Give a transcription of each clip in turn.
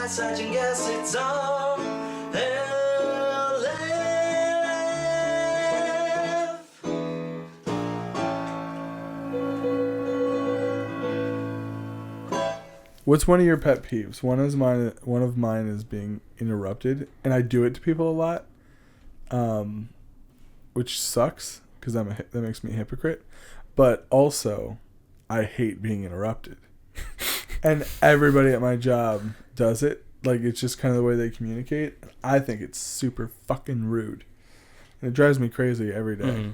such and guess it's RLF. What's one of your pet peeves? One of mine is being interrupted, and I do it to people a lot, which sucks because that makes me a hypocrite. But also, I hate being interrupted, and everybody at my job does it. Like, it's just kind of the way they communicate. I think it's super fucking rude, and it drives me crazy every day. Mm-hmm.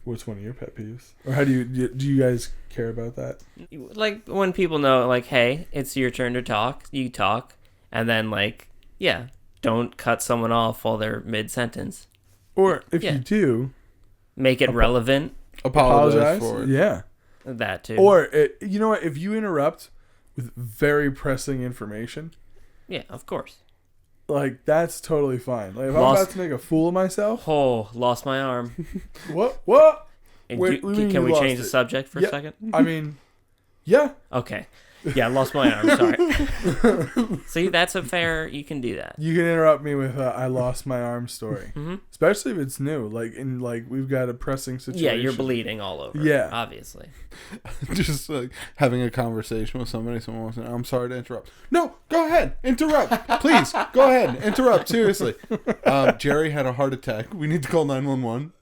What's one of your pet peeves? Or how do you guys care about that? Like, when people know, like, hey, it's your turn to talk, you talk, and then, like, yeah, don't cut someone off while they're mid-sentence. Or if you do, make it relevant. Apologize for it. Yeah. That too. Or, you know what, if you interrupt with very pressing information. Yeah, of course. Like, that's totally fine. Like, if I'm about to make a fool of myself. Oh, lost my arm. What? Wait, can we change the subject for a second? I mean, yeah. Okay. Yeah, I lost my arm. Sorry. See, that's a fair. You can do that. You can interrupt me with I lost my arm story, mm-hmm. Especially if it's new. Like we've got a pressing situation. Yeah, you're bleeding all over. Yeah, obviously. Just like having a conversation with somebody. Someone wants to. I'm sorry to interrupt. No, go ahead. Interrupt, please. Go ahead. Interrupt. Seriously. Jerry had a heart attack. We need to call 911.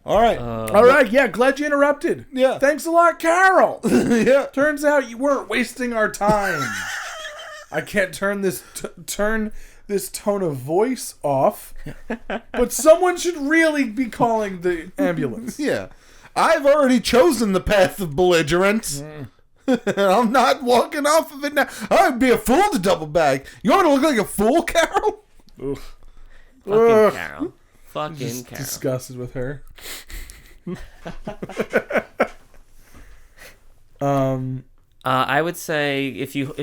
All right. Yeah, glad you interrupted. Yeah. Thanks a lot, Carol. Yeah. Turns out you weren't wasting our time. I can't turn this tone of voice off, but someone should really be calling the ambulance. Yeah. I've already chosen the path of belligerence. I'm not walking off of it now. I'd be a fool to double back. You want to look like a fool, Carol? Oof. Fucking Carol. Fucking Carol. Disgusted with her. I would say if you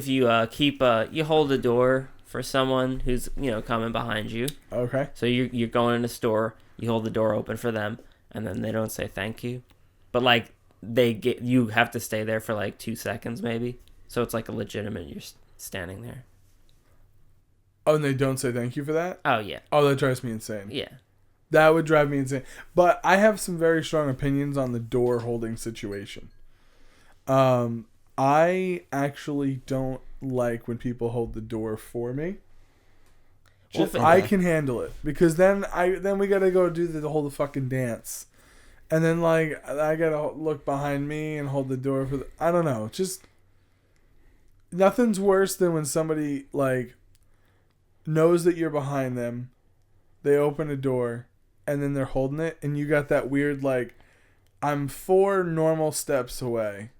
keep you hold the door for someone who's coming behind you. Okay. So you're going in a store, you hold the door open for them, and then they don't say thank you, but like you have to stay there for like 2 seconds maybe. So it's like a legitimate. You're standing there. Oh, and they don't say thank you for that? Oh yeah. Oh, that drives me insane. Yeah. That would drive me insane. But I have some very strong opinions on the door holding situation. I actually don't like when people hold the door for me. I can handle it because then we gotta go do the whole fucking dance, and then like I gotta look behind me and hold the door for I don't know. Just nothing's worse than when somebody like knows that you're behind them, they open a door, and then they're holding it, and you got that weird, like, I'm 4 normal steps away,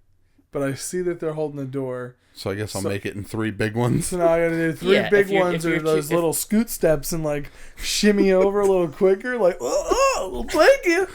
but I see that they're holding the door. So I guess I'll make it in 3 big ones. So now I gotta do 3 big ones, or those little scoot steps, and, like, shimmy over a little quicker, like, well, thank you.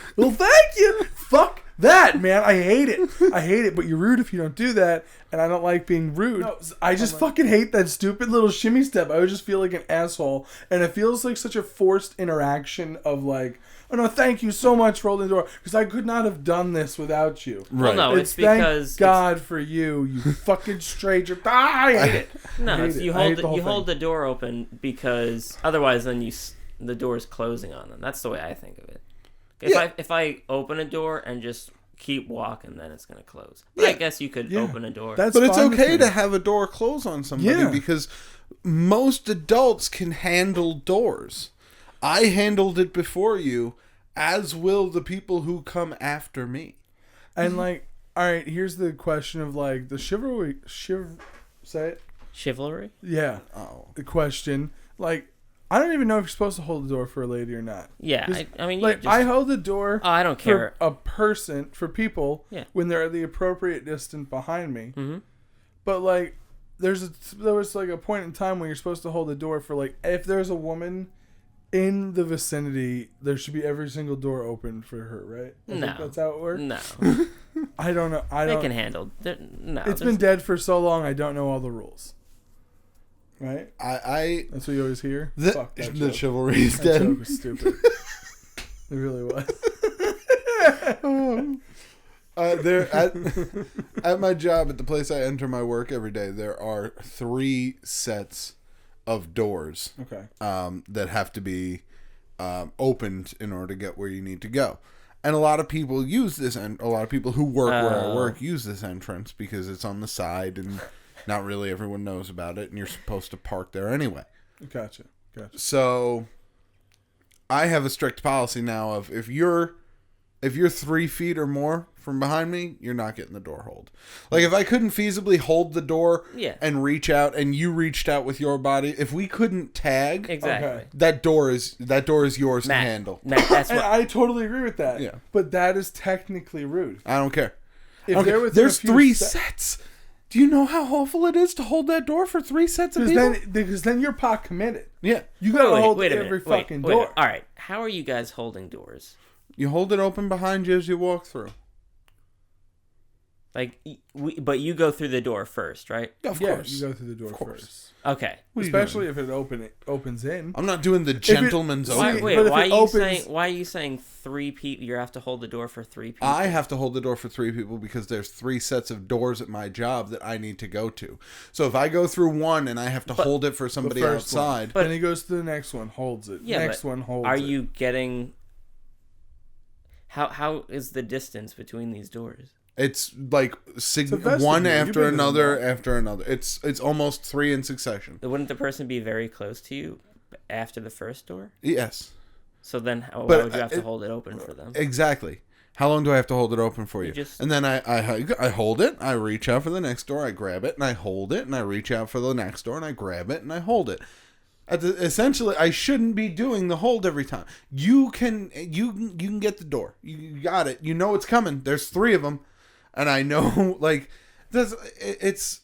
Fuck that, man. I hate it, but you're rude if you don't do that, and I don't like being rude. No, I just fucking hate that stupid little shimmy step. I would just feel like an asshole, and it feels like such a forced interaction of like, oh no, thank you so much for holding the door, because I could not have done this without you. Right. Well, no, it's because thank God for you fucking stranger. I hate it. No, you hold the door open because otherwise then the door is closing on them. That's the way I think of it. If I open a door and just keep walking, then it's going to close. But I guess you could open a door. But it's okay to have a door close on somebody because most adults can handle doors. I handled it before you, as will the people who come after me. And like, all right, here's the question of like the chivalry. Say it. Chivalry? Yeah. Oh. The question, like, I don't even know if you're supposed to hold the door for a lady or not. Yeah, I mean, like I hold the door. Oh, I don't care. For people when they're at the appropriate distance behind me. Mm-hmm. But like, there was like a point in time where you're supposed to hold the door for like if there's a woman in the vicinity, there should be every single door open for her, right? I think that's how it works. No, I don't know. They can handle. It's been dead for so long. I don't know all the rules. Right? That's what you always hear? Fuck that the chivalry is dead. That joke was stupid. It really was. There at my job, at the place I enter my work every day, there are 3 sets of doors. Okay. That have to be opened in order to get where you need to go. And a lot of people use this, and a lot of people who work where I work use this entrance because it's on the side, and not really everyone knows about it, and you're supposed to park there anyway. Gotcha. So I have a strict policy now of if you're 3 feet or more from behind me, you're not getting the door hold. Like, if I couldn't feasibly hold the door and reach out, and you reached out with your body, if we couldn't tag, exactly, that door is yours to handle. Matt, that's what I totally agree with that. Yeah. But that is technically rude. I don't care. There's 3 sets. Do you know how awful it is to hold that door for 3 sets of people? Because then you're pot committed. Yeah. You gotta hold every fucking door. All right. How are you guys holding doors? You hold it open behind you as you walk through. Like, but you go through the door first, right? Of course. You go through the door first. Okay. Especially if it opens in. I'm not doing the gentleman's opening. Why are you saying 3 people? You have to hold the door for 3 people. I have to hold the door for 3 people because there's 3 sets of doors at my job that I need to go to. So if I go through one and I have to hold it for somebody outside, then he goes to the next one, holds it. Yeah, next one holds it. Are you getting? How is the distance between these doors? it's like one after another after another. It's almost 3 in succession. Wouldn't the person be very close to you after the first door? Yes. So then why would you have to hold it open for them? Exactly. How long do I have to hold it open for you? And then I hold it, I reach out for the next door, I grab it, and I hold it, and I reach out for the next door, and I grab it, and I hold it. Essentially, I shouldn't be doing the hold every time. You can get the door. You got it. You know it's coming. There's 3 of them, and I know it's.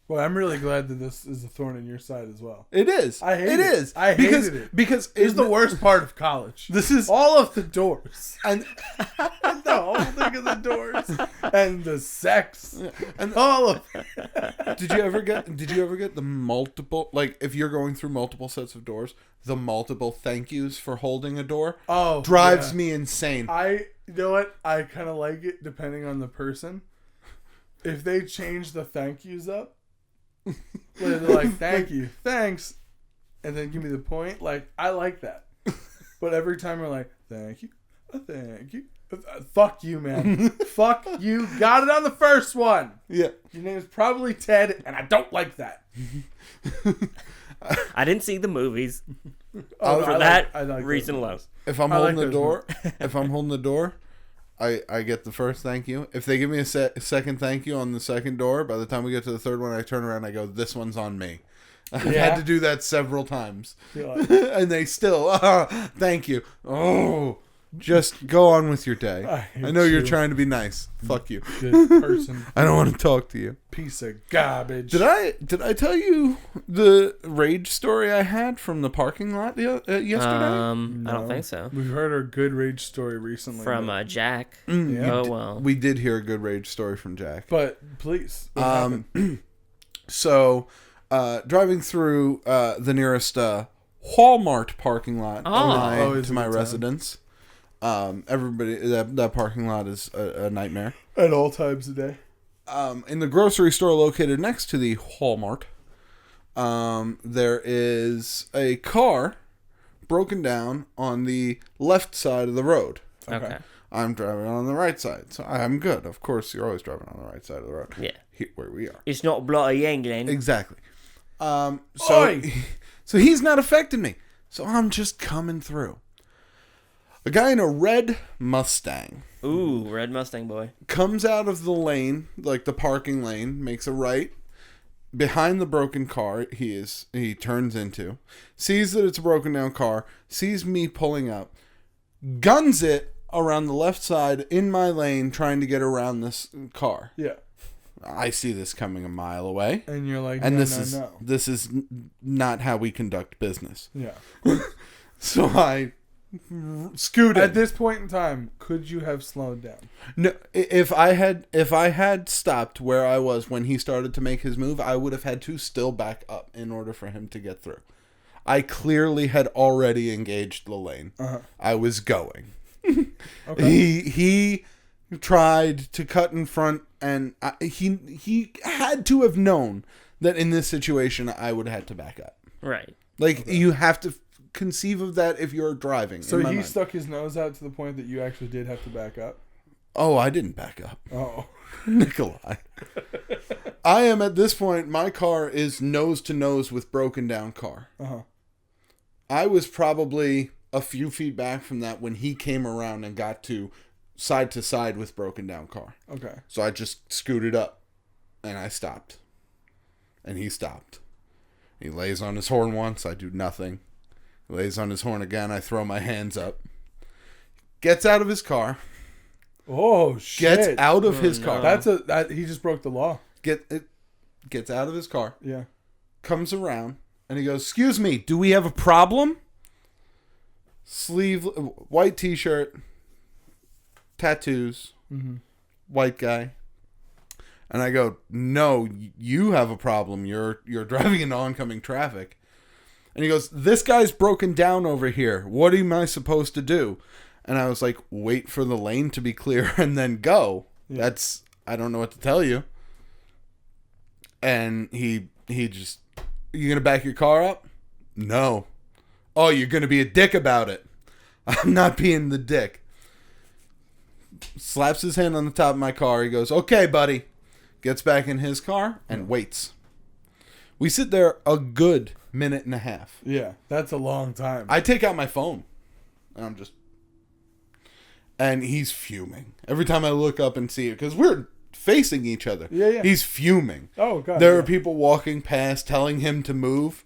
Well, I'm really glad that this is a thorn in your side as well. It is. I hated it. Because it's the worst part of college. This is all of the doors and the whole thing of the doors and the sex and all of it. Did you ever get the multiple, like if you're going through multiple sets of doors, the multiple thank yous for holding a door? Oh, drives me insane. You know what? I kind of like it depending on the person. If they change the thank yous up. They're like, thank you, thanks, and then give me the point. Like, I like that. But every time we're like, thank you, fuck you, man. Fuck you. Got it on the first one. Yeah. Your name is probably Ted, and I don't like that. I didn't see the movies. For that reason alone. If I'm holding the door, I get the first thank you. If they give me a second thank you on the second door, by the time we get to the third one, I turn around and I go, this one's on me. I've had to do that several times. And they still, thank you. Oh, just go on with your day. I know you're trying to be nice. Fuck you. Good person. I don't want to talk to you. Piece of garbage. Did I tell you the rage story I had from the parking lot yesterday? No. I don't think so. We've heard a good rage story recently. From Jack. Yeah. Oh, well. We did hear a good rage story from Jack. But, please. What happened? So, driving through the nearest Walmart parking lot to my residence. Everybody, that parking lot is a nightmare. At all times a day. In the grocery store located next to the Walmart, there is a car broken down on the left side of the road. Okay. I'm driving on the right side, so I'm good. Of course, you're always driving on the right side of the road. Yeah. Here, where we are. It's not bloody England. Exactly. So he's not affecting me. So I'm just coming through. A guy in a red Mustang. Ooh, red Mustang boy. Comes out of the lane, like the parking lane, makes a right. Behind the broken car he turns into. Sees that it's a broken down car. Sees me pulling up. Guns it around the left side in my lane trying to get around this car. Yeah. I see this coming a mile away. And you're like, and no. This is not how we conduct business. Yeah. So I scooted. At this point in time, could you have slowed down? No, if I had stopped where I was when he started to make his move, I would have had to still back up in order for him to get through. I clearly had already engaged the lane. Uh-huh. I was going. Okay. He tried to cut in front, and he had to have known that in this situation I would have had to back up. Right. Like, you have to conceive of that if you're driving. So he stuck his nose out to the point that you actually did have to back up? Oh, I didn't back up. Oh. Nicholi. I am at this point, my car is nose to nose with broken down car. Uh-huh. I was probably a few feet back from that when he came around and got to side with broken down car. Okay. So I just scooted up and I stopped. And he stopped. He lays on his horn once, I do nothing. He lays on his horn again, I throw my hands up. Gets out of his car. Oh shit! Gets out of his car. He just broke the law. Gets out of his car. Yeah. Comes around and he goes, "Excuse me, do we have a problem?" White t-shirt, tattoos, white guy. And I go, "No, you have a problem. You're driving into oncoming traffic." And he goes, "This guy's broken down over here. What am I supposed to do?" And I was like, "Wait for the lane to be clear and then go." Yeah. I don't know what to tell you. And he just, "You gonna back your car up?" "No." "Oh, you're gonna be a dick about it." "I'm not being the dick." Slaps his hand on the top of my car. He goes, "Okay, buddy." Gets back in his car and waits. We sit there a good minute and a half. Yeah, that's a long time. I take out my phone. And he's fuming. Every time I look up and see it, because we're facing each other. Yeah. He's fuming. Oh, God. There are people walking past telling him to move.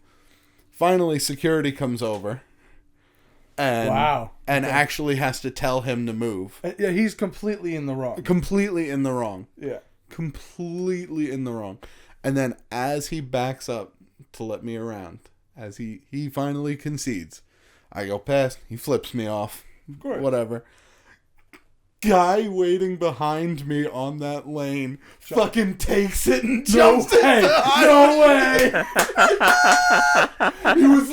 Finally, security comes over. And, wow. And actually has to tell him to move. Yeah, he's completely in the wrong. Completely in the wrong. Yeah. Completely in the wrong. And then as he backs up to let me around, as he finally concedes, I go past, he flips me off. Of course. Whatever. Guy waiting behind me on that lane fucking takes it and jumps it. No way! He was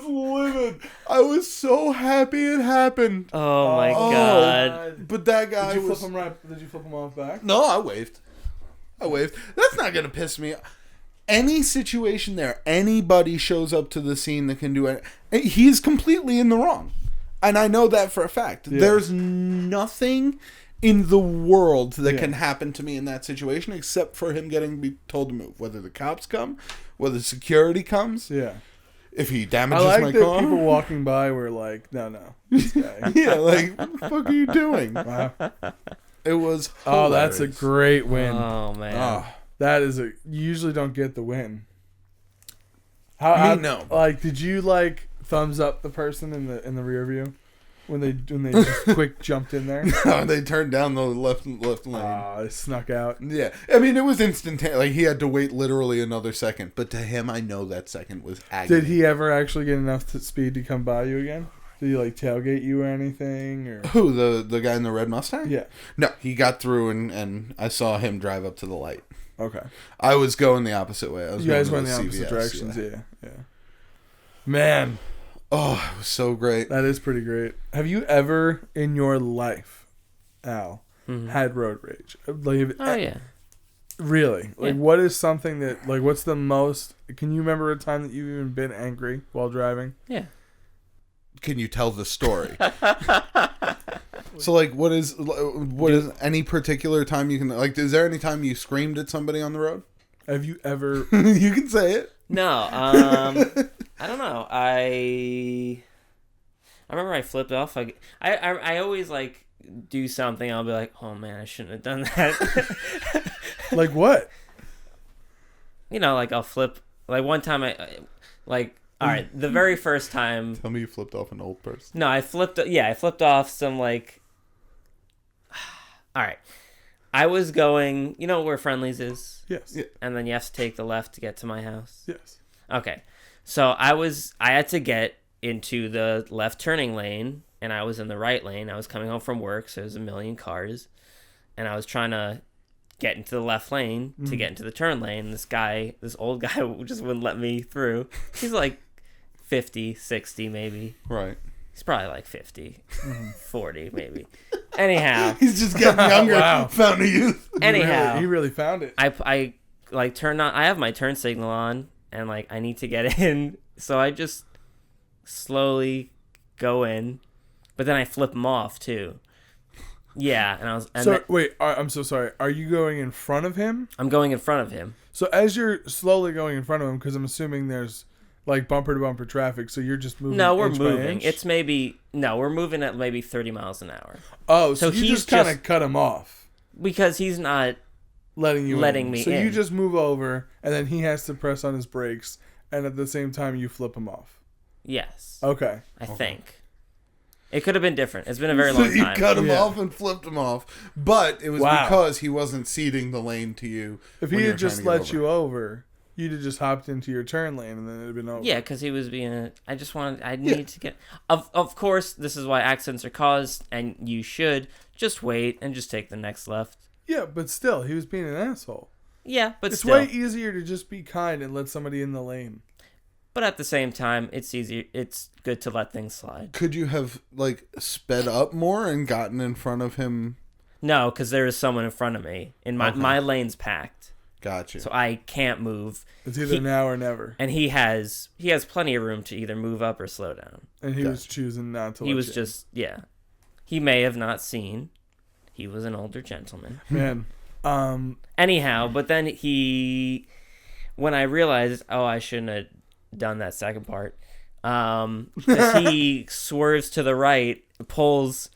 livid. I was so happy it happened. Oh my god. But that guy Did you flip him off back? No, I waved. That's not going to piss me off. Any situation there, anybody shows up to the scene that can do it. He's completely in the wrong. And I know that for a fact. Yeah. There's nothing in the world that can happen to me in that situation except for him getting told to move. Whether the cops come, whether security comes. Yeah. If he damages my car. I like that people walking by were like, no. This guy. Yeah, like, what the fuck are you doing? Wow. It was hilarious. Oh, that's a great win. Oh, man. That is you usually don't get the win. No. Like, did you, thumbs up the person in the rear view when they just quick jumped in there? No, they turned down the left lane. They snuck out. Yeah, I mean it was instantaneous. Like he had to wait literally another second, but to him, I know that second was agony. Did he ever actually get enough speed to come by you again? Did he tailgate you or anything? Or who, the guy in the red Mustang? Yeah. No, he got through and I saw him drive up to the light. Okay. I was going the opposite way. You guys went the opposite directions. Yeah. Man. Oh, it was so great. That is pretty great. Have you ever in your life, Al, had road rage? Yeah. Really? What is something that, what's the most... Can you remember a time that you've even been angry while driving? Yeah. Can you tell the story? So, what is any particular time you can... is there any time you screamed at somebody on the road? Have you ever... You can say it. No, I don't know. I remember I flipped off. I always do something. I'll be like, oh man, I shouldn't have done that. Like what? I'll flip. One time all right, the very first time. Tell me you flipped off an old person. No, I flipped off some all right. I was going, where Friendly's is? Yes. Yeah. And then you have to take the left to get to my house? Yes. Okay. So I had to get into the left turning lane, and I was in the right lane. I was coming home from work, so there's a million cars. And I was trying to get into the left lane to get into the turn lane. This old guy just wouldn't let me through. He's 50, 60 maybe. Right. He's probably 50, 40 maybe. Anyhow. He's just getting younger. Wow. Fountain of youth. Anyhow. He really found it. I like turn on. I have my turn signal on, and like I need to get in, so I just slowly go in, but then I flip him off too. Yeah, and I was. And wait, I'm so sorry. Are you going in front of him? I'm going in front of him. So as you're slowly going in front of him, because I'm assuming there's like bumper to bumper traffic, so you're just moving. No, we're inch by moving. inch? It's we're moving at maybe 30 miles an hour. Oh, so you he's just kind of cut him off. Because he's not letting me so in. you just move over, and then he has to press on his brakes, and at the same time you flip him off. Yes. Okay. I think. It could have been different. It's been a very long time. You cut him off and flipped him off, but it was because he wasn't ceding the lane to you. If he had just let you over, you'd have just hopped into your turn lane, and then it'd have been over. Yeah, because he was being I need to get... Of course, this is why accidents are caused, and you should just wait and just take the next left. Yeah, but still, he was being an asshole. Yeah, but it's still. way easier to just be kind and let somebody in the lane. But at the same time, it's easier. It's good to let things slide. Could you have like sped up more and gotten in front of him? No, because there is someone in front of me, and my lane's packed. Gotcha. So I can't move. It's either now or never. And he has plenty of room to either move up or slow down. And he was choosing not to. He was just He may have not seen. He was an older gentleman. Man. Anyhow, but then when I realized, I shouldn't have done that second part. He swerves to the right, pulls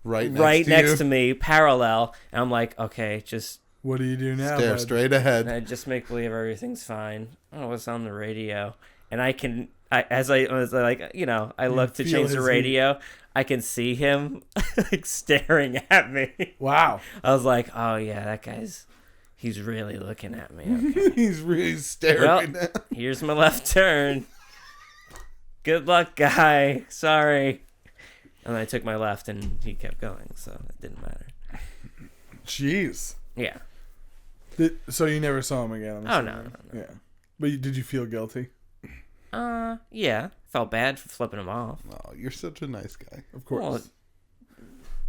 right next to me, parallel, and I'm like, okay, just what do you do now? Stare straight ahead. And I just make believe everything's fine. Oh, what's on the radio? And I look to change the radio. I can see him like staring at me. Wow. I was like, oh yeah, he's really looking at me. Okay. He's really staring at me. Here's my left turn. Good luck, guy. Sorry. And I took my left and he kept going, so it didn't matter. Jeez. Yeah. So you never saw him again? No. Yeah. But did you feel guilty? Yeah. Felt bad for flipping him off. Oh, you're such a nice guy. Of course. Well,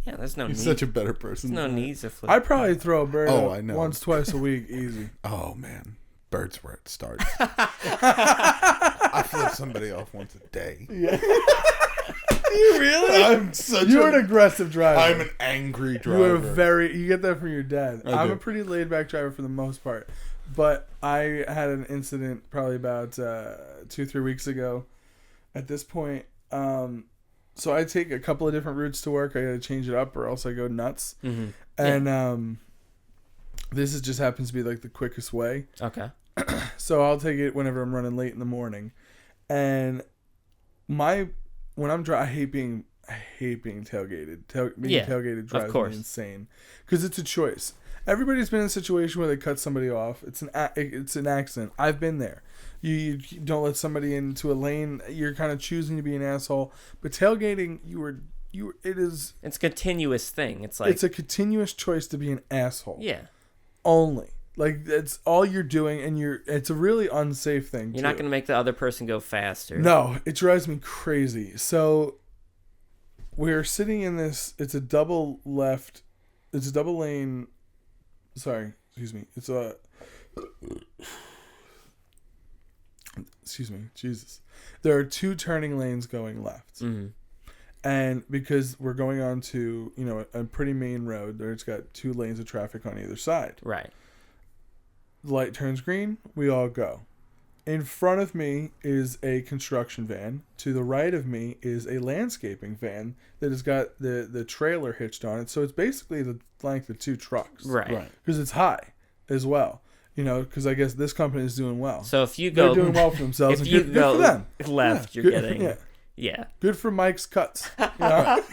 yeah, there's no need. You're such a better person. There's no need to flip. I'd probably throw a bird I know. once, twice a week, easy. Oh, man. Bird's where it starts. I flip somebody off once a day. Yeah. You really? You're an aggressive driver. I'm an angry driver. You get that from your dad. I'm a pretty laid back driver for the most part. But I had an incident probably about 2-3 weeks ago. At this point, so I take a couple of different routes to work. I got to change it up or else I go nuts. Mm-hmm. And this just happens to be like the quickest way. Okay. So I'll take it whenever I'm running late in the morning. And when I'm driving, I hate being tailgated. Tailgated drives me insane because it's a choice. Everybody's been in a situation where they cut somebody off. It's an accident. I've been there. You don't let somebody into a lane. You're kind of choosing to be an asshole. But tailgating, it's a continuous thing. It's like it's a continuous choice to be an asshole. Yeah. Only. Like, that's all you're doing, and it's a really unsafe thing. You're not going to make the other person go faster. No, it drives me crazy. So we're sitting in this. It's a double lane. Sorry, excuse me. Excuse me, Jesus. There are 2 turning lanes going left. Mm-hmm. And because we're going on to, a pretty main road, it's got 2 lanes of traffic on either side. Right. The light turns green, we all go. In front of me is a construction van. To the right of me is a landscaping van that has got the trailer hitched on it. So it's basically the length of 2 trucks. Right. Because it's high as well. Because I guess this company is doing well. So if you go... They're doing well for themselves. If you good go for them. left, you're getting... Yeah. Yeah. Good for Mike's cuts. He's got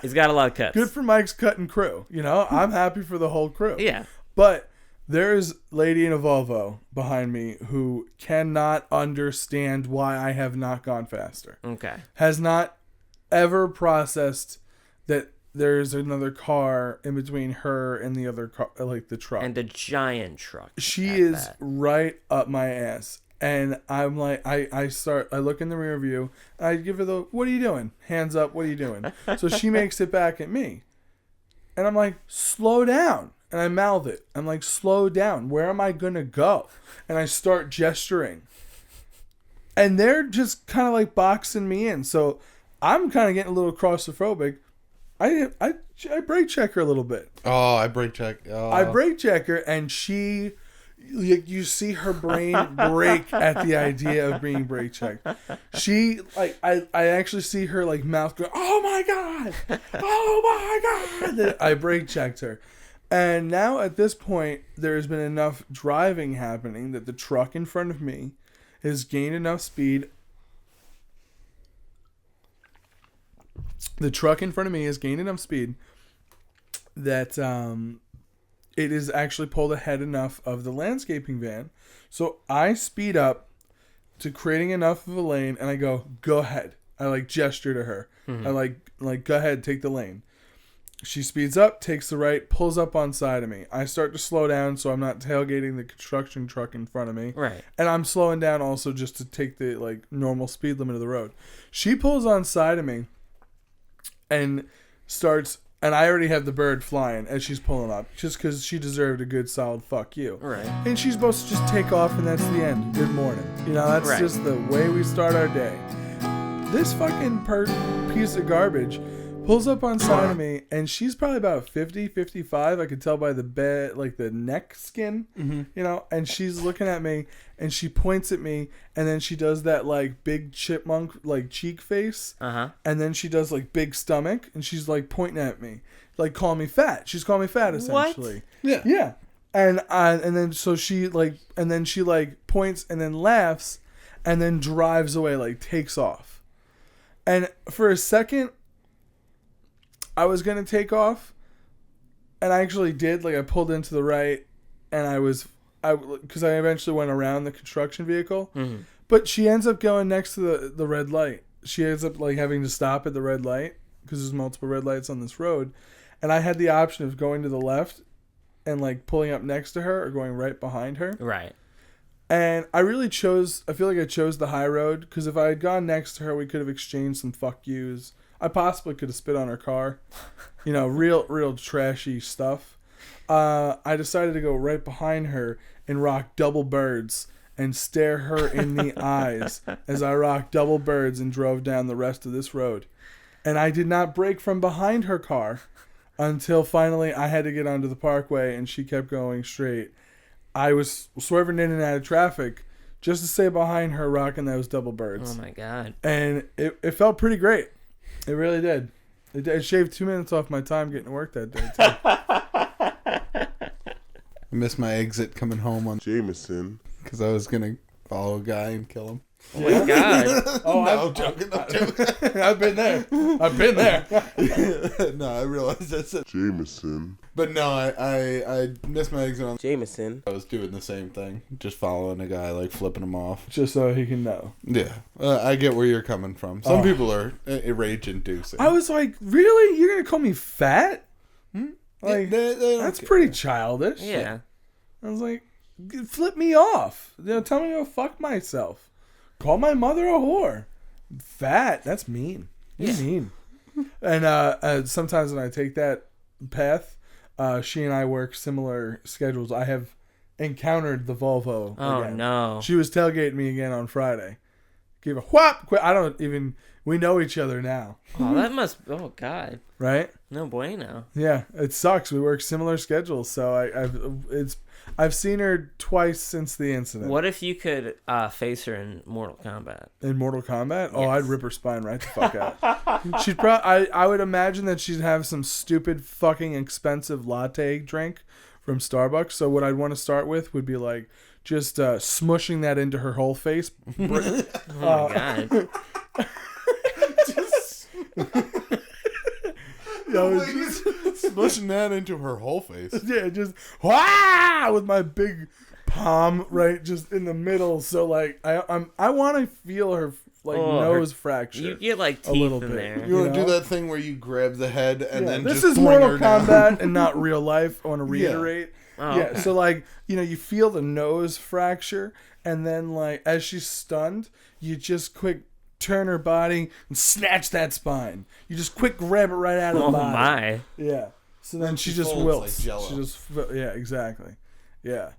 a lot of cuts. Good for Mike's cutting crew. I'm happy for the whole crew. Yeah. But there's lady in a Volvo behind me who cannot understand why I have not gone faster. Okay. Has not ever processed that there's another car in between her and the other car, like the truck. And a giant truck. She is right up my ass. And I'm like, I look in the rear view, and I give her the, what are you doing? Hands up, what are you doing? So she makes it back at me. And I'm like, slow down. And I mouth it. I'm like, slow down. Where am I going to go? And I start gesturing. And they're just kind of like boxing me in. So I'm kind of getting a little claustrophobic. I brake check her a little bit. Oh, I brake check. Oh. I brake check her, and she... You see her brain break at the idea of being brake checked. She, like, I actually see her, like, mouth go, oh my God! Oh my God! I brake checked her. And now at this point, there's been enough driving happening that the truck in front of me has gained enough speed. The truck in front of me has gained enough speed that, it is actually pulled ahead enough of the landscaping van. So I speed up to creating enough of a lane, and I go ahead. I like gesture to her. I like go ahead, take the lane. She speeds up, takes the right, pulls up on side of me. I start to slow down so I'm not tailgating the construction truck in front of me. Right. And I'm slowing down also just to take the like normal speed limit of the road. She pulls on side of me and starts. And I already have the bird flying as she's pulling up, just because she deserved a good solid fuck you. Right. And she's supposed to just take off, and that's the end. Good morning. You know, that's right. Just the way we start our day. This fucking piece of garbage pulls up on side of me, and she's probably about 50, 55. I could tell by the bed, like the neck skin, you know, and she's looking at me, and she points at me, and then she does that like big chipmunk like cheek face, and then she does like big stomach, and she's like pointing at me, like calling me fat. She's calling me fat essentially. What? Yeah. And then so she like, and then she like points and then laughs, and then drives away, like takes off. And for a second, I was going to take off, and I actually did. Like, I pulled into the right, and because I eventually went around the construction vehicle. Mm-hmm. But she ends up going next to the red light. She ends up, like, having to stop at the red light, because there's multiple red lights on this road. And I had the option of going to the left and, like, pulling up next to her or going right behind her. Right. And I feel like I chose the high road, because if I had gone next to her, we could have exchanged some fuck yous. I possibly could have spit on her car. You know, real trashy stuff. I decided to go right behind her and rock double birds and stare her in the eyes as I rocked double birds and drove down the rest of this road. And I did not brake from behind her car until finally I had to get onto the parkway, and she kept going straight. I was swerving in and out of traffic just to stay behind her rocking those double birds. Oh my God. And it felt pretty great. It really did. It shaved 2 minutes off my time getting to work that day, too. I missed my exit coming home on Jameson. because I was going to follow a guy and kill him. Oh my God. Oh, I'm joking. I've been there. No, I realized I said Jameson. But no, I missed my exit on Jameson. I was doing the same thing. Just following a guy, like flipping him off. Just so he can know. Yeah. I get where you're coming from. Some people are rage-inducing. I was like, really? You're going to call me fat? Like, They don't that's care. pretty childish. Yeah. I was like, flip me off. You know, tell me to go fuck myself. Call my mother a whore. Fat. That's mean. You're mean. And sometimes when I take that path, she and I work similar schedules. I have encountered the Volvo. Oh, again. no. She was tailgating me again on Friday. Gave a whop. I don't even. We know each other now. Oh, that must. Oh God. Right? No bueno. Yeah, it sucks. We work similar schedules, so I've seen her twice since the incident. What if you could face her in Mortal Kombat? In Mortal Kombat? Oh, Yes. I'd rip her spine right the fuck out. She'd I would imagine that she'd have some stupid fucking expensive latte drink from Starbucks. So what I'd want to start with would be like just smushing that into her whole face. Oh my God. Just smushing that into her whole face. Yeah, just wah! With my big palm right just in the middle. So like I want to feel her like nose fracture. You get like a teeth little in bit. there. You want know? to do that thing where you grab the head and then this just is fling Mortal her down. Kombat and not real life. I want to reiterate. Oh, Yeah, okay. so like, you feel the nose fracture, and then like as she's stunned, you just quick turn her body and snatch that spine. You just quick grab it right out of the Oh body. my. Yeah. So then she just folds wilts. like Jell-O. She just yeah, exactly. Yeah.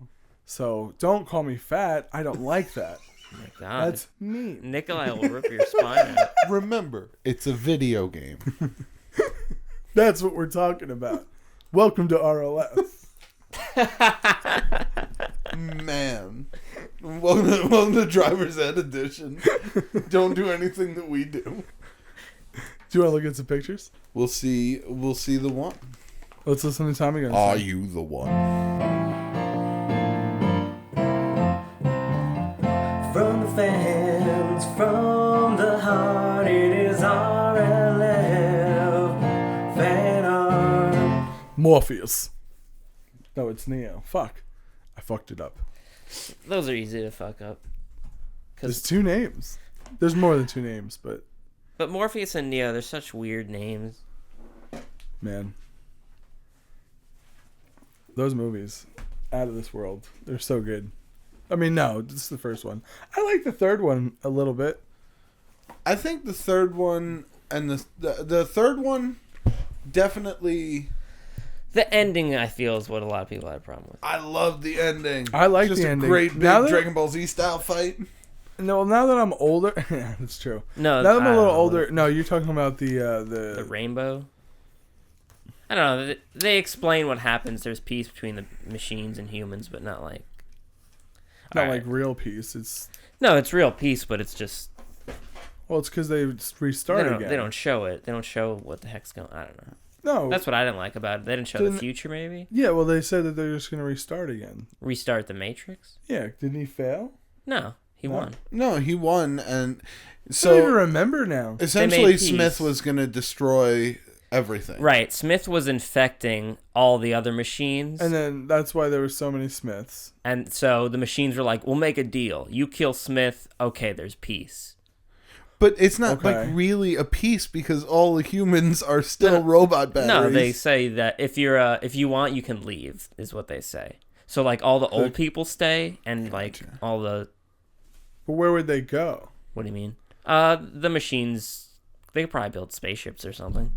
So don't call me fat. I don't like that. Oh my God. That's mean. Nikolai will rip your spine out. Remember, it's a video game. That's what we're talking about. Welcome to RLF. Man. Welcome to Driver's Ed edition. Don't do anything that we do. Do you want to look at some pictures? We'll see the one. Let's listen to Tommy Gun. Are you the one? From the fans, from the heart, it is RLF fan art. Morpheus. No, it's Neo. Fuck. I fucked it up. Those are easy to fuck up. There's 2 names. There's more than 2 names, but Morpheus and Neo, they're such weird names. man. Those movies, out of this world. They're so good. I mean, no, this is the first one. I like the third one a little bit. I think the third one and the third one definitely. The ending, I feel, is what a lot of people had a problem with. I love the ending. I like Just the a ending. great big Now that- Dragon Ball Z style fight. No, now that I'm older, yeah, that's true. No, Now that I'm a I little don't know. older, no, you're talking about the The rainbow? I don't know. They explain what happens. There's peace between the machines and humans, but not like... not Alright. like real peace. It's No, it's real peace, but it's just... well, it's because they restart again. They don't show it. They don't show what the heck's going on. I don't know. No, That's what I didn't like about it. They didn't show the Didn't- future, maybe? yeah. Well, they said that they're just gonna restart again. Restart the Matrix? Yeah, didn't he fail? No, he won. No, he won, and So I don't even so remember now. essentially peace. Smith was going to destroy everything. Right. Smith was infecting all the other machines. And then that's why there were so many Smiths. And so the machines were like, we'll make a deal. You kill Smith, okay, there's peace. But it's not Okay. like really a piece because all the humans are still robot batteries. No, they say that if you want, you can leave, is what they say. So like all the old people stay, and like all the... But where would they go? What do you mean? The machines, they could probably build spaceships or something.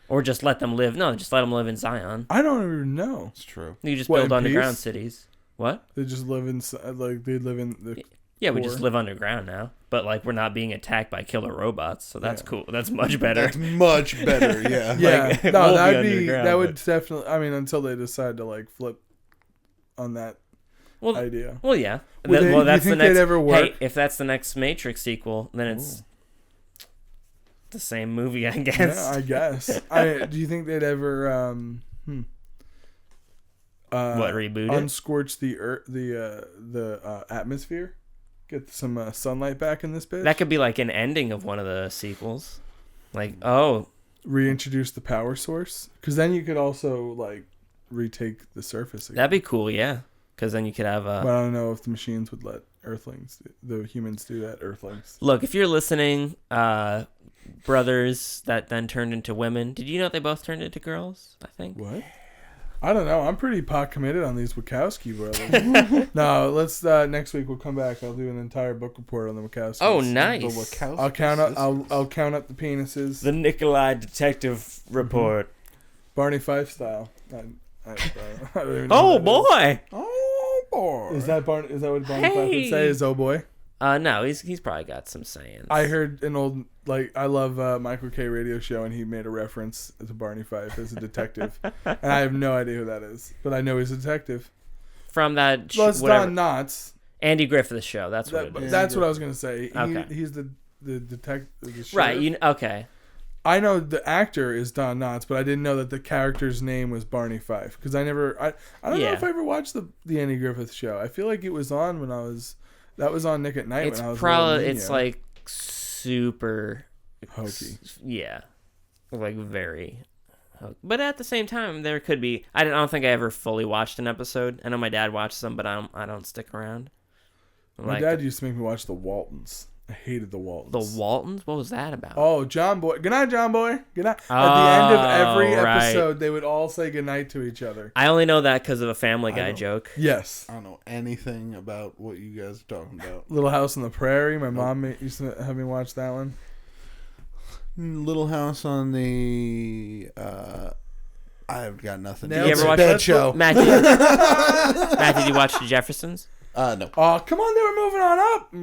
Or just let them live. No, just let them live in Zion. I don't even know. It's true. You just What, build in underground peace? cities. What? They just live in like they live in the. Yeah, we just Core. live underground now. But like we're not being attacked by killer robots, so that's cool. That's much better. That's much better, yeah. Yeah, Like, no, we'll be that'd be underground, that but- would definitely. I mean, until they decide to like flip on that Well, idea. well, yeah. Would they- Well, you that's the think they'd next. ever work? Hey, if that's the next Matrix sequel, then it's the same movie, I guess. Yeah, I guess. Do you think they'd ever What, reboot it? unscorch the earth, the atmosphere? Get some sunlight back in this bitch. That could be like an ending of one of the sequels. Like, oh, Reintroduce the power source, because then you could also like retake the surface again. that'd be cool, yeah. Because then you could have But I don't know if the machines would let the humans do that. Earthlings. Look, if you're listening, brothers that then turned into women, did you know they both turned into girls? I think. What? I don't know. I'm pretty pot committed on these Wachowski brothers. No, let's next week we'll come back. I'll do an entire book report on the Wachowskis. Oh, nice. The Wachowski I'll count up. sisters. I'll count up the penises. The Nicholi Detective Report. Barney Fife style. I don't even know Oh what that boy! Oh boy. is. Is that Barney? Is that what Barney Fife would Hey. say? Is oh boy? No, he's probably got some sayings. I heard an old I love Michael K radio show, and he made a reference to Barney Fife as a detective, and I have no idea who that is, but I know he's a detective. from that Well, it's whatever, Don Knotts. Andy Griffith show. That's what it is. That's what I was gonna say. Okay. He's the detective. Right. Okay. I know the actor is Don Knotts, but I didn't know that the character's name was Barney Fife because I don't know Yeah. if I ever watched the Andy Griffith show. I feel like it was on when that was on Nick at Night It's when I was probably a it's little like super hokey. Yeah, like very. But at the same time, there could be. I don't think I ever fully watched an episode. I know my dad watches them, but I don't stick around. My dad used to make me watch the Waltons. I hated the Waltons. The Waltons? What was that about? Oh, John Boy. Good night, John Boy. Good night. At the end of every episode, they would all say good night to each other. I only know that because of a Family Guy joke. Yes. I don't know anything about what you guys are talking about. Little House on the Prairie. My mom used to have me watch that one. Little House on the... I've got nothing. Did you ever watch that show? Matt, did you watch The Jeffersons? No. Oh, come on. They were moving on up.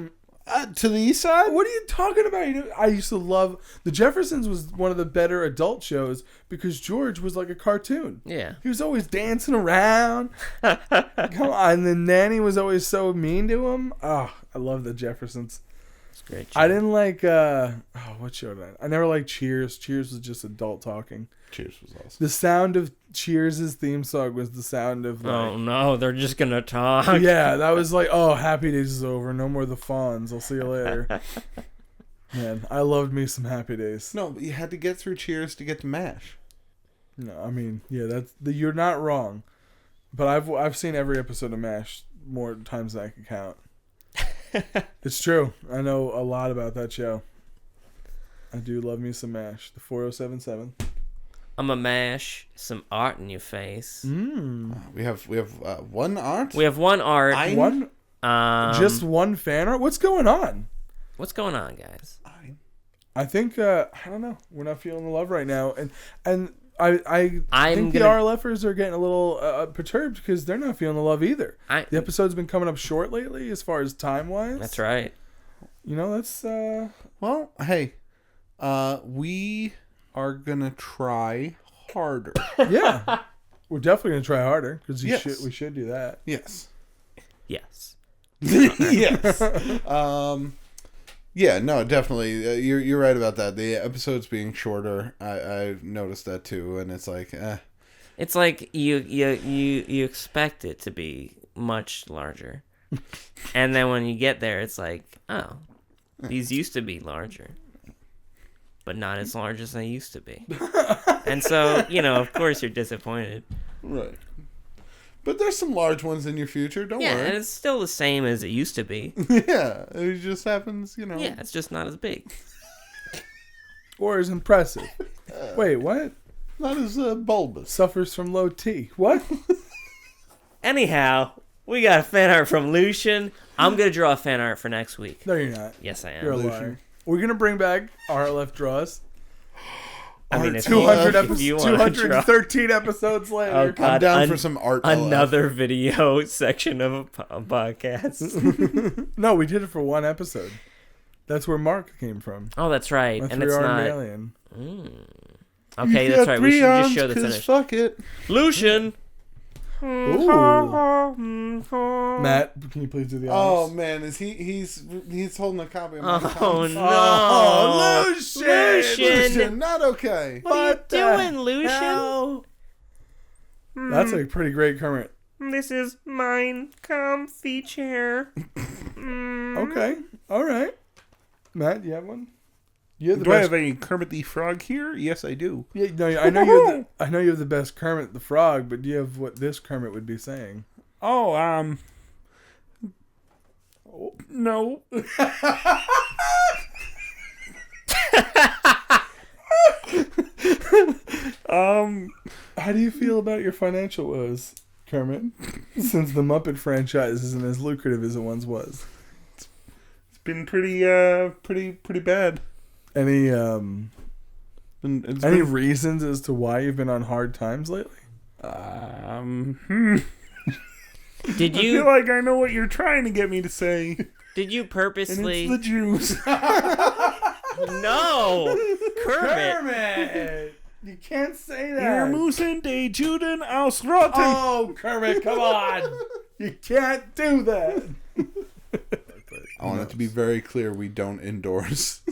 To the east side? What are you talking about? I used to love... The Jeffersons was one of the better adult shows because George was like a cartoon. Yeah. He was always dancing around. Come on. And the nanny was always so mean to him. Oh, I love the Jeffersons. It's great show. I didn't like... what show did I never liked Cheers. Cheers was just adult talking. Cheers was awesome. The sound of Cheers' theme song was the sound of like... Oh, no. They're just going to talk. Yeah, that was like, oh, Happy Days is over. No more the Fonz. I'll see you later. Man, I loved me some Happy Days. No, but you had to get through Cheers to get to MASH. No, I mean, yeah, you're not wrong. But I've seen every episode of MASH more times than I can count. It's true. I know a lot about that show. I do love me some MASH. The 4077. I'm gonna mash some art in your face. We have one art. We have one art. Just one fan art. What's going on? What's going on, guys? I think I don't know. We're not feeling the love right now, and I think the RLFers are getting a little perturbed because they're not feeling the love either. The episode's been coming up short lately as far as time wise. That's right. You know, that's well, hey, we are gonna try harder. Yeah, we're definitely gonna try harder because we should do that. Yes. Yes. Yes. Yeah, no, definitely. You're right about that. The episodes being shorter, I've noticed that too, and it's like, It's like you expect it to be much larger, and then when you get there, it's like, oh, these used to be larger, but not as large as they used to be, and so of course you're disappointed. Right. But there's some large ones in your future. Don't worry. Yeah, and it's still the same as it used to be. Yeah, it just happens, Yeah, it's just not as big. Or as impressive. Wait, what? Not as bulbous. Suffers from low T. What? Anyhow, we got a fan art from Lucian. I'm going to draw a fan art for next week. No, you're not. Yes, I am. You're a liar. We're going to bring back RLF draws. I mean, if 213 episodes later. Oh, God, I'm down for some art. Another video section of a podcast. No, we did it for one episode. That's where Mark came from. Oh, that's right. A and it's not. Alien. Okay, that's right. We should just show the finish. Fuck it. Lucian. Ooh. Matt, can you please do the honors? Oh man, he's holding a copy of my Oh no. Oh, Lucian. Not okay. What are you doing, Lucian? That's a pretty great Kermit. This is mine comfy chair. Okay. All right. Matt, you have one? Do I have a Kermit the Frog here? Yes, I do. Yeah, no, I know you have the best Kermit the Frog, but do you have what this Kermit would be saying? Oh, no. How do you feel about your financial woes, Kermit? Since the Muppet franchise isn't as lucrative as it once was. It's been pretty bad. Any reasons as to why you've been on hard times lately? Did you? I feel like I know what you're trying to get me to say. Did you purposely? And it's the Jews. No, Kermit, you can't say that. Wir müssen die Juden ausrotten. Oh, Kermit, come on! You can't do that. I want it to be very clear: we don't endorse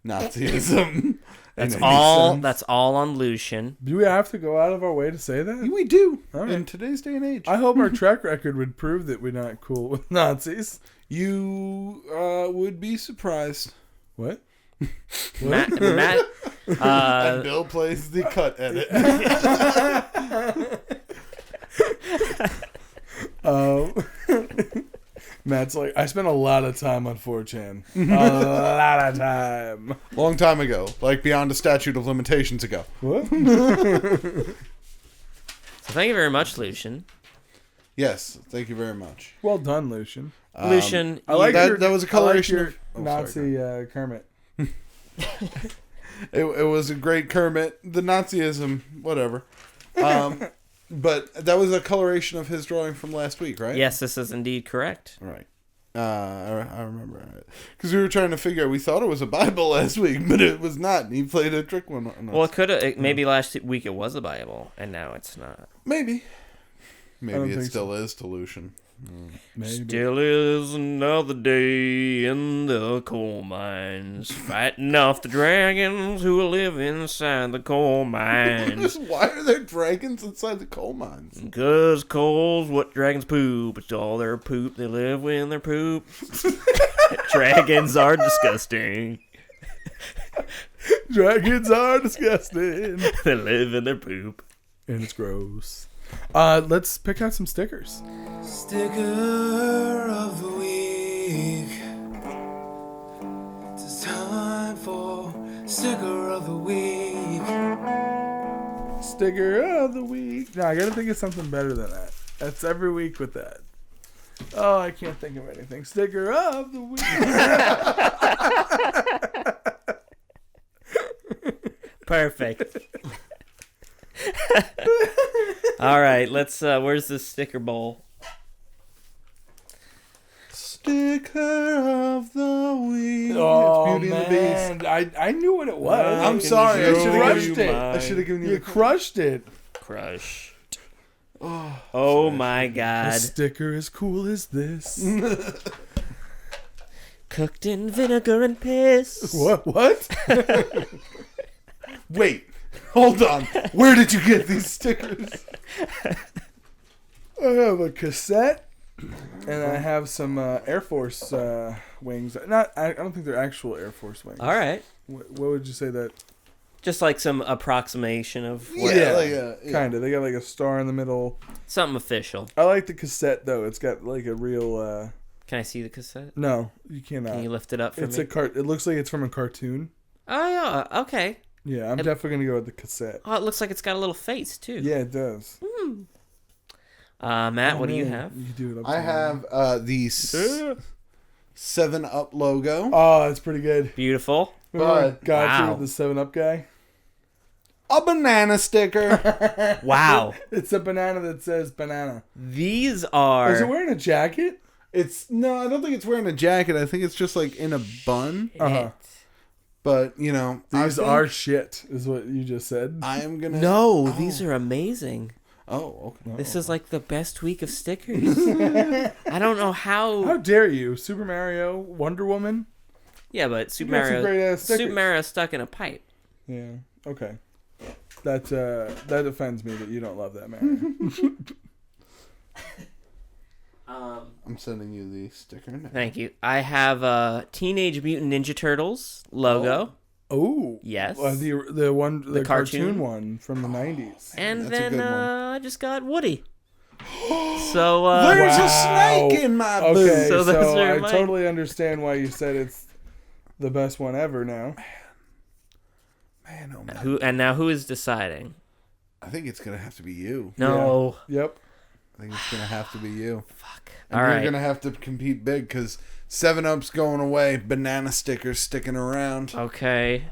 Nazism. That's all on Lucian. Do we have to go out of our way to say that? We do. Right. In today's day and age. I hope our track record would prove that we're not cool with Nazis. You would be surprised. What? Matt and Bill plays the cut edit. Matt's like, I spent a lot of time on 4chan. A lot of time. Long time ago. Like beyond a statute of limitations ago. What? So thank you very much, Lucian. Yes, thank you very much. Well done, Lucian. Lucian, I like that was a coloration your of Nazi Kermit. It was a great Kermit. The Nazism, whatever. But that was a coloration of his drawing from last week, right? Yes, this is indeed correct. Right. I remember it. Because we were trying to figure out, we thought it was a Bible last week, but it was not. He played a trick one on us. Well, it could have. Maybe last week it was a Bible, and now it's not. Maybe it still so. is to Lucian. Maybe. Still is another day in the coal mines, fighting off the dragons who live inside the coal mines. Why are there dragons inside the coal mines? Because coal's what dragons poop. It's all their poop. They live when they're poop. Dragons are disgusting. Dragons are disgusting. They live in their poop. And it's gross. Let's pick out some stickers. Sticker of the week. It's time for sticker of the week. Sticker of the week. No, I gotta think of something better than that. That's every week with that. Oh, I can't think of anything. Sticker of the week. Perfect. All right, let's. Where's the sticker bowl? Sticker of the week. Oh, It's Beauty man. and the Beast. I knew what it was. I'm sorry. I should have crushed given you. it. I should have given you. You crushed it. Crushed. Oh my A God. sticker as cool as this. Cooked in vinegar and piss. What? Wait. Hold on. Where did you get these stickers? I have a cassette, and I have some Air Force wings. I don't think they're actual Air Force wings. All right. What would you say that? Just like some approximation of what, Yeah. Kind of. They got like a star in the middle. something official. I like the cassette though. It's got like a real. Can I see the cassette? No, you cannot. Can you lift it up for It's me? It looks like it's from a cartoon. Oh yeah. Okay. Yeah, I'm definitely gonna go with the cassette. Oh, it looks like it's got a little face too. Yeah, it does. Matt, Oh, what do you man. have? You do it. I have the 7-Up logo. Oh, that's pretty good. Beautiful. Got Wow. you with the 7-Up guy. A banana sticker. Wow. It's a banana that says banana. These are. Is it wearing a jacket? No, I don't think it's wearing a jacket. I think it's just like in a bun. Uh-huh. But, you know, These are shit, is what you just said. I am gonna. No, these are amazing. Oh, okay. This is like the best week of stickers. I don't know How how. dare you? Super Mario, Wonder Woman? Yeah, but Super got some Mario. great-ass stickers. Super Mario stuck in a pipe. Yeah, okay. That offends me that you don't love that Mario. I'm sending you the sticker now. Thank you. I have a Teenage Mutant Ninja Turtles logo. Oh. Yes. The cartoon cartoon? one from the 90s. And That's a then good one. I just got Woody. So There's Wow. a snake in my boot. Okay, So so, those are I mine. totally understand why you said it's the best one ever now. Man, oh man. who is deciding? I think it's gonna have to be you. No. Yep. I think it's gonna have to be you. Fuck. And All you're right. gonna have to compete big because 7-Up's going away. Banana stickers sticking around. Okay.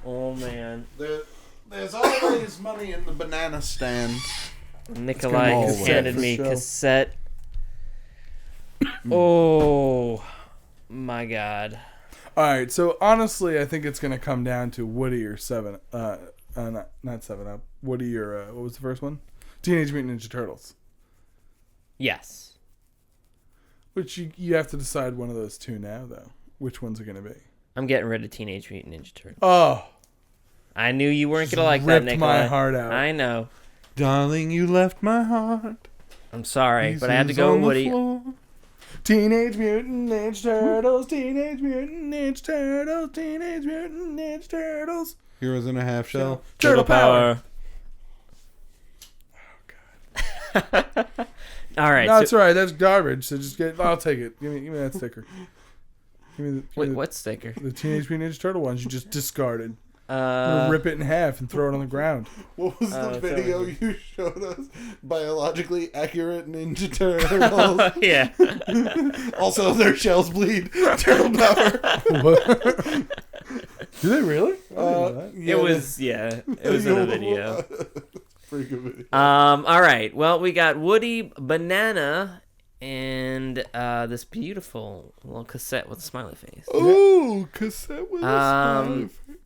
Oh man. There's always money in the banana stand. Nicholi Always. has handed For me show. cassette. Oh my God. All right, so honestly, I think it's gonna come down to Woody or not 7-Up. Woody or what was the first one? Teenage Mutant Ninja Turtles. Yes. Which you have to decide one of those two now, though. Which one's it gonna be? I'm getting rid of Teenage Mutant Ninja Turtles. Oh, I knew you weren't gonna like that, ripped Nicholi. my heart out. I know. Darling, you left my heart. I'm sorry, but I had to Pieces go on the Woody. floor. Teenage Mutant Ninja Turtles, Teenage Mutant Ninja Turtles, Teenage Mutant Ninja Turtles. Heroes in a half shell. Turtle power. All right. No, it's all right. That's garbage. So just get. I'll take it. Give me that sticker. What sticker? The Teenage Mutant Ninja Turtle ones you just discarded. I'm Uh, gonna rip it in half and throw it on the ground. What was the it's video over you showed us? Biologically accurate Ninja Turtles. yeah. Also, their shells bleed. Turtle power. What? Do they really? I didn't know that. It was in a video. Pretty good video. All right. Well, we got Woody, Banana, and this beautiful little cassette with a smiley face. Ooh, cassette with a smiley face.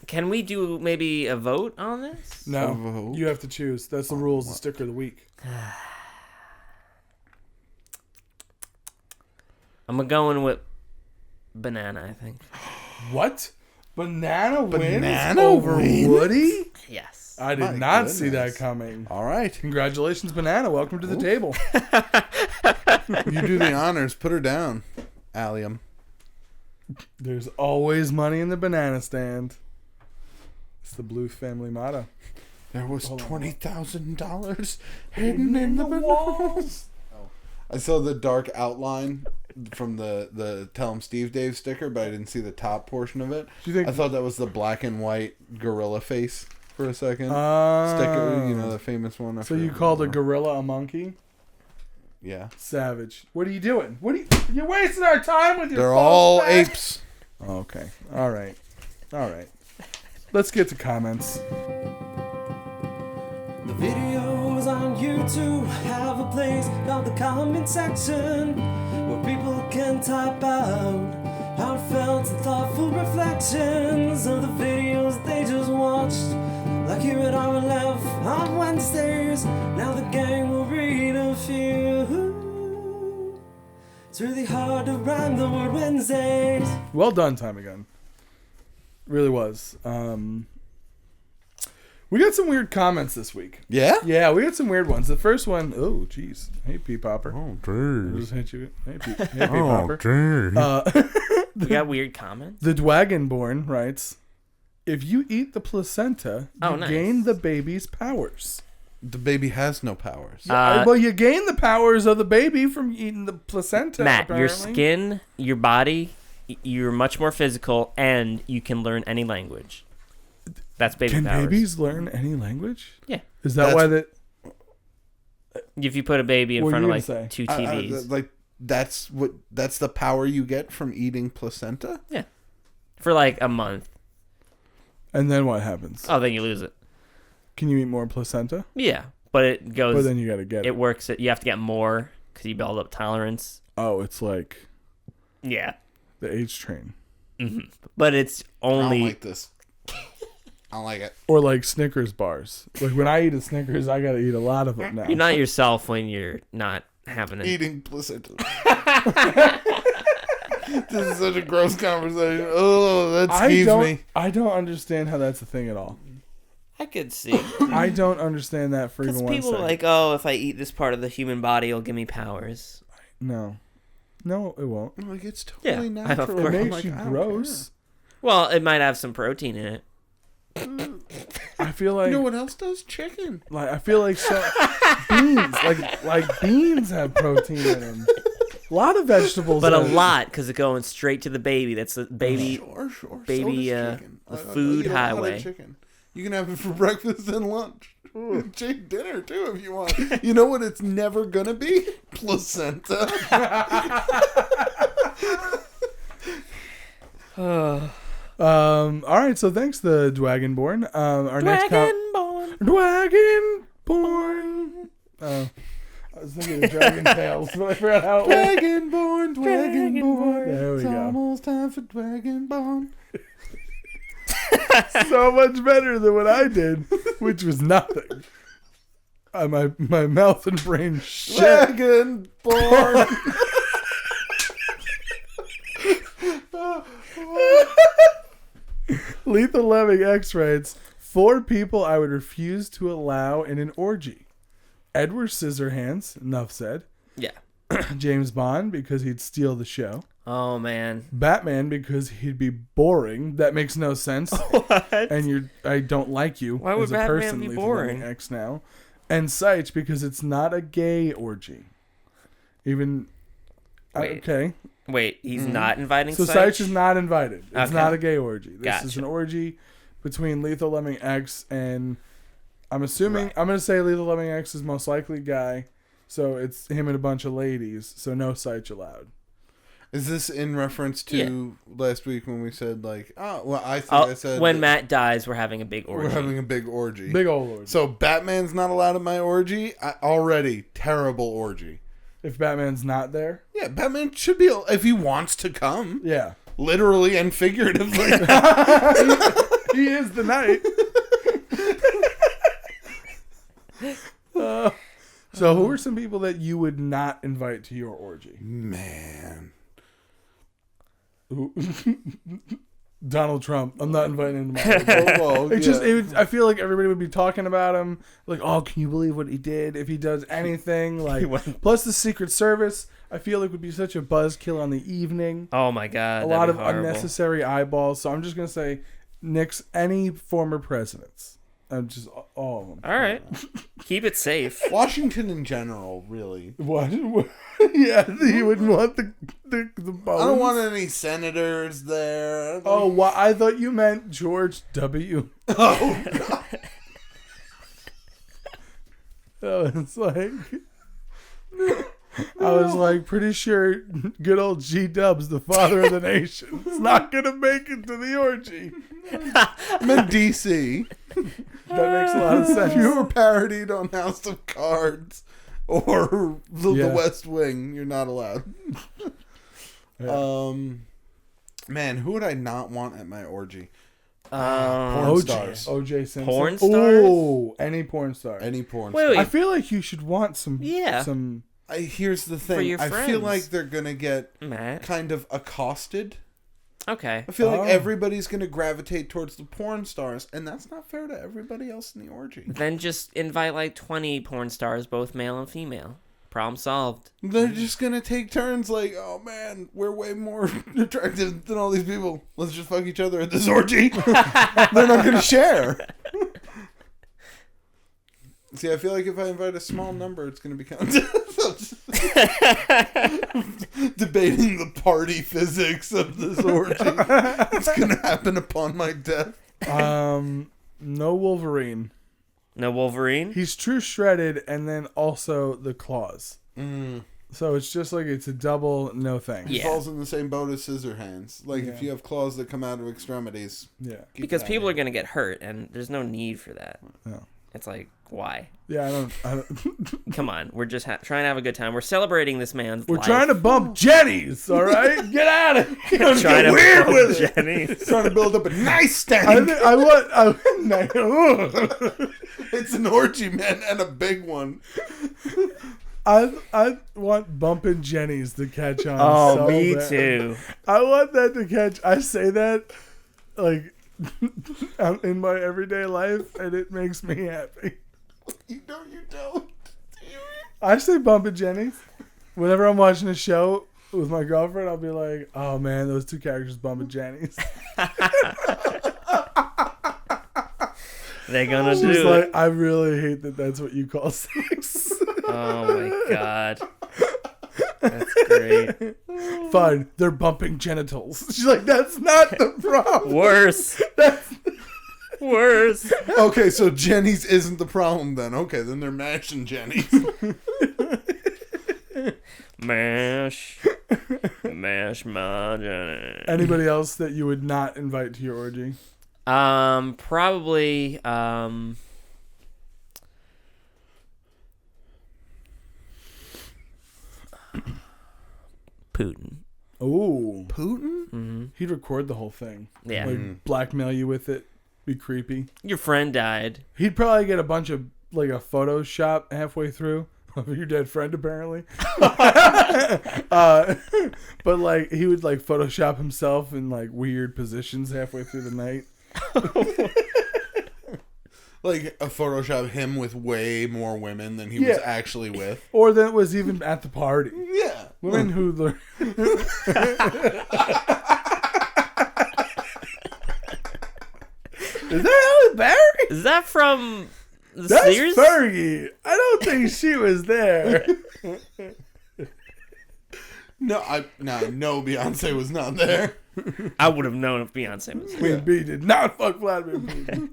Can we do maybe a vote on this? No, vote? you have to choose. That's the rules. The sticker of the week. I'm going with Banana, I think. What? Banana wins Banana over wins? Woody? Yes. I did My not see goodness. that coming. All right. Congratulations, Banana. Welcome to the table. You do the honors. Put her down, Allium. There's always money in the banana stand. It's the Blue family motto. There was $20,000 hidden in the walls. I saw the dark outline from the Tell 'em Steve Dave sticker, but I didn't see the top portion of it. Do you think? I thought that was the black and white gorilla face for a second. Oh. Sticker, you know, the famous one. I So you forget called a what. gorilla a monkey? Yeah. Savage. What are you doing? You're wasting our time with your They're false all facts. apes. Okay. All right. Let's get to comments. The videos on YouTube have a place called the comment section where people can type out heartfelt and thoughtful reflections of the videos they just watched. Like here at RLF on Wednesdays, now the gang will read a few. It's really hard to rhyme the word Wednesdays. Well done, Time Again. Really was. We got some weird comments this week. Yeah? Yeah, we got some weird ones. The first one, oh, jeez. Hey, Pea Popper. Oh, I dude. just hit you. Hey, Pea Popper. dude. We got weird comments. The Dwagonborn writes, if you eat the placenta, you Oh, nice. gain the baby's powers. The baby has no powers. Well, you gain the powers of the baby from eating the placenta, Matt, your apparently. skin, your body, you're much more physical, and you can learn any language. That's baby Can powers. babies learn any language? Yeah. Is that why that... If you put a baby in What front were of you like gonna two TVs. That's the power you get from eating placenta? Yeah. For like a month. And then what happens? Oh, then you lose it. Can you eat more placenta? Yeah. But it goes. But then you got to get it. It works. You have to get more because you build up tolerance. Oh, it's like Yeah. the H train. Mm-hmm. But it's I don't only. like this. I don't like it. Or like Snickers bars. Like when I eat a Snickers, I got to eat a lot of them now. You're not yourself when you're not having it. Eating placenta. This is such a gross conversation. Oh, that skeeves me. I don't understand how that's a thing at all. I could see. I don't understand that for even Because one people are second. like, oh, if I eat this part of the human body, it'll give me powers. No, it won't. Like, it's Yeah, totally of natural. course. It I'm makes like, you I don't gross. Well, it might have some protein in it. I feel care. like You know what else does? Chicken. I feel like beans, like beans have protein in them. A lot of vegetables, But a have- lot, because it's going straight to the baby. That's the baby. Sure. baby, So does chicken. the I food eat a lot of highway. chicken. You can have it for breakfast and lunch. Dinner too if you want. You know what it's never gonna be? Placenta. All right, so thanks, the Dwagonborn. Our next Dwagonborn. I was thinking of Dragon Tales, but I forgot how it was. Dragonborn. There we It's go. almost time for Dragonborn. So much better than what I did, which was nothing. My mouth and brain shit. Dragonborn. Lethal Lemming X writes, 4 people I would refuse to allow in an orgy. Edward Scissorhands, enough said. Yeah. James Bond, because he'd steal the show. Oh, man. Batman, because he'd be boring. That makes no sense. What? And I don't like you Why would as a Batman person, be Lethal boring? Lemming X now. and Seich because it's not a gay orgy. Even okay. Wait, he's not inviting So Seich? Seich is not invited. It's Okay. not a gay orgy. This is Gotcha. an orgy between Lethal Lemming X and I'm assuming I'm gonna say Lethal Lemming X is most likely guy. So it's him and a bunch of ladies. So no Seich allowed. Is this in reference to last week when we said like, I said when Matt dies, we're having a big orgy. we're having a big orgy. Big old orgy. So Batman's not allowed at my orgy. Already terrible orgy. If Batman's not there, Yeah, Batman should be if he wants to come, yeah, literally and figuratively. he is the knight. So who are some people that you would not invite to your orgy? Man. Donald Trump. I'm not inviting him to my orgy. I feel like everybody would be talking about him. Like, oh, can you believe what he did? If he does anything, like, plus the Secret Service, I feel like would be such a buzzkill on the evening. Oh my God. A lot of unnecessary eyeballs. So I'm just gonna say, nix any former presidents. Just all of them. All right. Keep it safe. Washington in general, really. What? Yeah, you wouldn't want the bones. I don't want any senators there. Oh, I thought you meant George W. Oh, It's like I was like pretty sure good old G-Dub's the father of the nation. It's not gonna make it to the orgy. I'm in D.C. That makes a lot of sense. If you were parodied on House of Cards or the West Wing, you're not allowed. Yeah. Man, who would I not want at my orgy? Porn stars. O.J. Simpson. Porn stars? Oh, any porn star. Any porn Wait, star. I feel like you should want some. Yeah. Some. Here's the thing. your I feel friends. like they're gonna get Matt. kind of accosted. Okay. I feel like everybody's gonna gravitate towards the porn stars, and that's not fair to everybody else in the orgy. Then just invite like 20 porn stars, both male and female. Problem solved. They're just gonna take turns like, oh man, we're way more attractive than all these people. Let's just fuck each other at this orgy. They're not gonna share. See, I feel like if I invite a small number, it's gonna become debating the party physics of this orgy. It's gonna happen upon my death. No Wolverine. No Wolverine? He's true shredded, and then also the claws. So it's just like it's a double no thanks. He Yeah. falls in the same boat as Scissorhands. Like if you have claws that come out of extremities. Yeah. Because people are going to get hurt, and there's no need for that. No. It's like, why? Yeah, I don't Come on. We're just trying to have a good time. We're celebrating this man's We're life. trying to bump Jenny's, all right? Get out of here. Trying to weird bump with it. Jenny's. Trying to build up a nice stank. It's an orgy, man, and a big one. I want bumping Jenny's to catch on. Oh, so me bad. too. I want that to catch. I say that like in my everyday life, and it makes me happy. You don't. I say bumping Jenny's. Whenever I'm watching a show with my girlfriend, I'll be like, "Oh man, those two characters bumping Jenny's." They're gonna She's do like, it. I really hate that. That's what you call sex. Oh my God. That's great. Fine, they're bumping genitals. She's like, that's not the problem. Worse. Worse. Okay, so Jenny's isn't the problem then. Okay, then they're mashing Jenny's. Mash my Jenny. Anybody else that you would not invite to your orgy? Probably, Putin. Oh, Putin? Mm-hmm. he'd record the whole thing. Yeah. Like blackmail you with it. Be creepy. Your friend died. He'd probably get a bunch of like a Photoshop halfway through of your dead friend, apparently. But like he would like Photoshop himself in like weird positions halfway through the night. Like a Photoshop him with way more women than he was actually with. Or that was even at the party. Yeah. Women who learn. Is that Halle Berry? Is that from That's Sears? Fergie. I don't think she was there. No, Beyonce was not there. I would have known if Beyonce was there. Queen B did not fuck Vladimir Putin.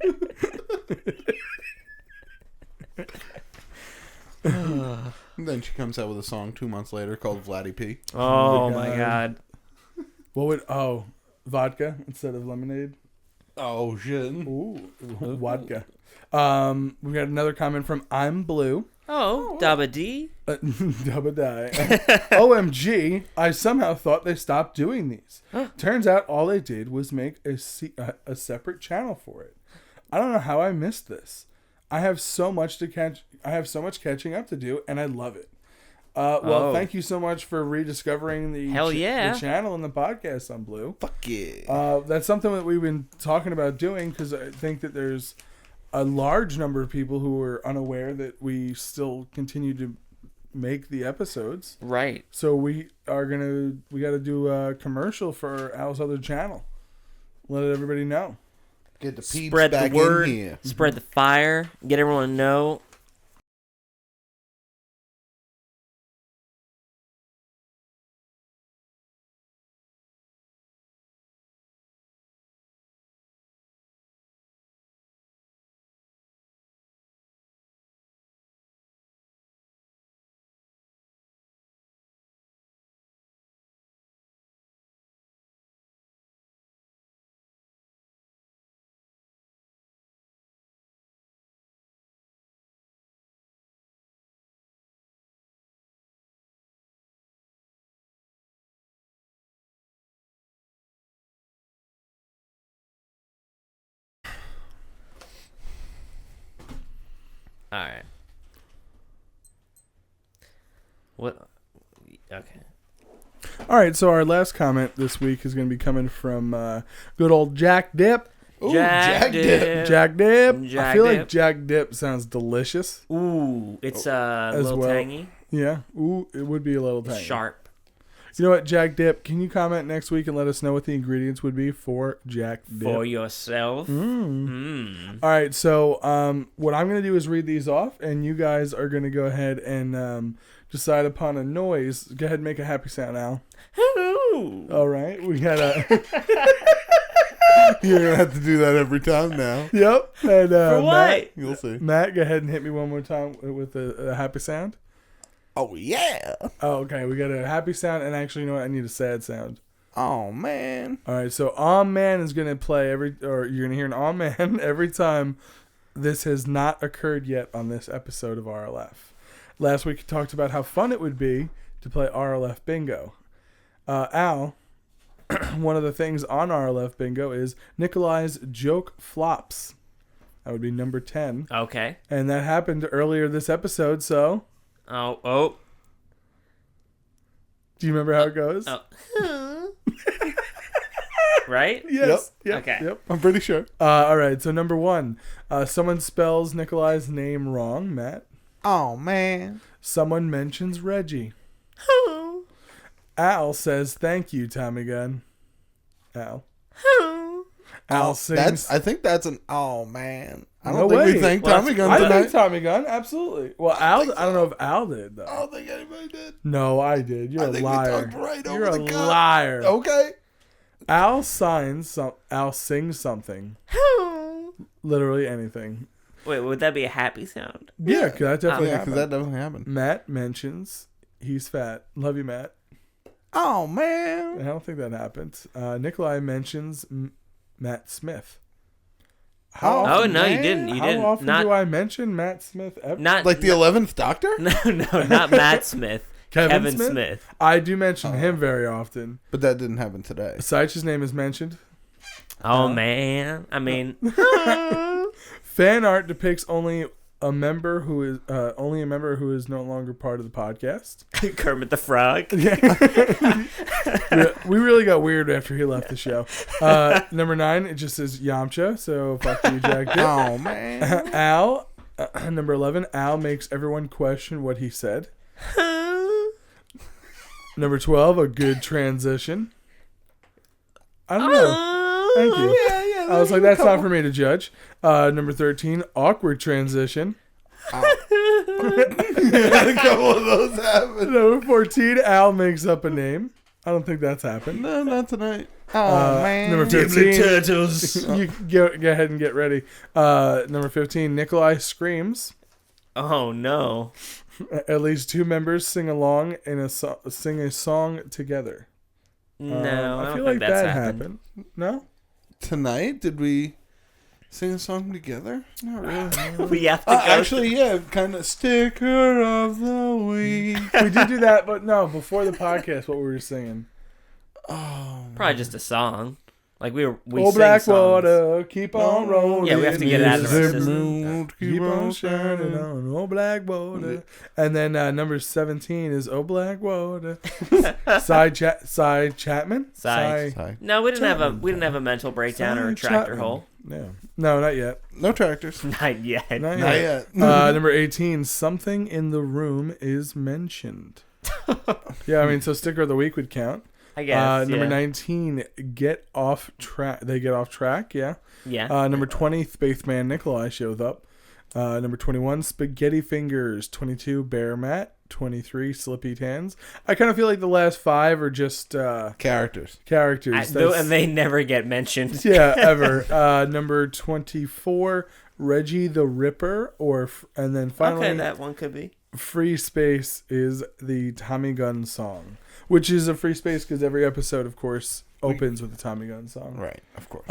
And then she comes out with a song 2 months later called Vladdy P. Oh my god. What would vodka instead of lemonade? Oh shit. Ooh, vodka. We got another comment from I'm Blue. Oh, Dabba D. Dabba die. OMG, I somehow thought they stopped doing these. Turns out all they did was make a separate channel for it. I don't know how I missed this. I have so much catching up to do, and I love it. Thank you so much for rediscovering the channel and the podcast on Blue. Fuck yeah. That's something that we've been talking about doing because I think that there's a large number of people who are unaware that we still continue to make the episodes. Right. So we got to do a commercial for Al's other channel. Let everybody know. Get the peeps Spread back the word. in here. Spread the fire. Get everyone to know. All right. What? Okay. All right, so our last comment this week is going to be coming from good old Jack Dip. Ooh, Jack Dip. Jack Dip. Jack I feel Dip. like Jack Dip sounds delicious. Ooh, it's a little tangy. Yeah. Ooh, it would be a little tangy. Sharp. You know what, Jack Dip? Can you comment next week and let us know what the ingredients would be for Jack Dip? For yourself. All right, so what I'm going to do is read these off, and you guys are going to go ahead and decide upon a noise. Go ahead and make a happy sound, Al. All right, we got a... You're going to have to do that every time now. Yep. And, For what? Matt, You'll see. Matt, go ahead and hit me one more time with a happy sound. Oh, yeah. Oh, okay. We got a happy sound, and actually, you know what? I need a sad sound. Oh, man. All right, so "Aw Man" is going to play you're going to hear an "Aw Man" every time this has not occurred yet on this episode of RLF. Last week, we talked about how fun it would be to play RLF Bingo. Al, one of the things on RLF Bingo is Nicholi's joke flops. That would be number 10. Okay. And that happened earlier this episode, so... Oh. Do you remember how it goes? Oh. Right? Yes. Yep. Okay. Yep. I'm pretty sure. All right, so number 1. Someone spells Nicholi's name wrong, Matt. Oh, man. Someone mentions Reggie. Al says, "Thank you, Tommy Gun." Al. Al sings. I think that's an "oh, man." I No don't think way. we thanked Well, Tommy Gun I tonight. think Tommy Gun, absolutely. Well, Al, I don't know if Al did, though. I don't think anybody did. No, I did. You're I a think liar. we talked right You're over a the gut. liar. Okay. Al sings something. Literally anything. Wait, would that be a happy sound? Yeah, 'cause that definitely Yeah, happened. because that doesn't happen. Matt mentions he's fat. Love you, Matt. Oh, man. I don't think that happened. Nikolai mentions Matt Smith. How Oh, often, no, you didn't. You how didn't. often Not, do I mention Matt Smith ever? not Like the 11th Doctor? No, not Matt Smith. Kevin Smith? Smith? I do mention him very often. But that didn't happen today. Saich's name is mentioned. Oh, man. I mean, Fan art depicts only a member who is no longer part of the podcast. Kermit the Frog. We really got weird after he left the show. Number 9, it just says Yamcha, so fuck you, Jack Dip. Oh, man. Al, number 11, Al makes everyone question what he said. Number 12, a good transition. I don't know. Thank you. Yeah, I was like, that's not for me to judge. Number 13, awkward transition. A couple of those happened. Number 14, Al makes up a name. I don't think that's happened. No, not tonight. Oh, man. Number 15, turtles. you go ahead and get ready. Number 15, Nicholi screams. Oh no! At least 2 members sing along in sing a song together. No, I feel like that happened. No? Tonight, did we sing a song together? Not really. We have to go. Actually, yeah, kind of sticker of the week. We did do that, but no, before the podcast, what we were singing. Oh, Probably just a song. Like we Oh, sing Blackwater, keep on rolling. Yeah, we have to get it out of our system. Keep on shining on, oh Blackwater. And then number 17 is Oh Blackwater. Cy Chapman. Cy. No, we didn't have a mental breakdown or a tractor hole. Yeah. No, not yet. no tractors. Not yet. Not Not yet. yet. Number 18, something in the room is mentioned. Yeah, I mean, so sticker of the week would count. I guess. Number 19, get off track. They get off track, yeah. Yeah. Number 20, Spaceman Nicholi shows up. Number 21, Spaghetti Fingers. 22, Bear Mat. 23, Slippy Tans. I kind of feel like the last 5 are just Characters. And they never get mentioned. Yeah, ever. Number 24, Reggie the Ripper. And then finally, Okay, that one could be. Free Space is the Tommy Gun song, which is a free space because every episode, of course, opens with a Tommy Gun song. Right, of course.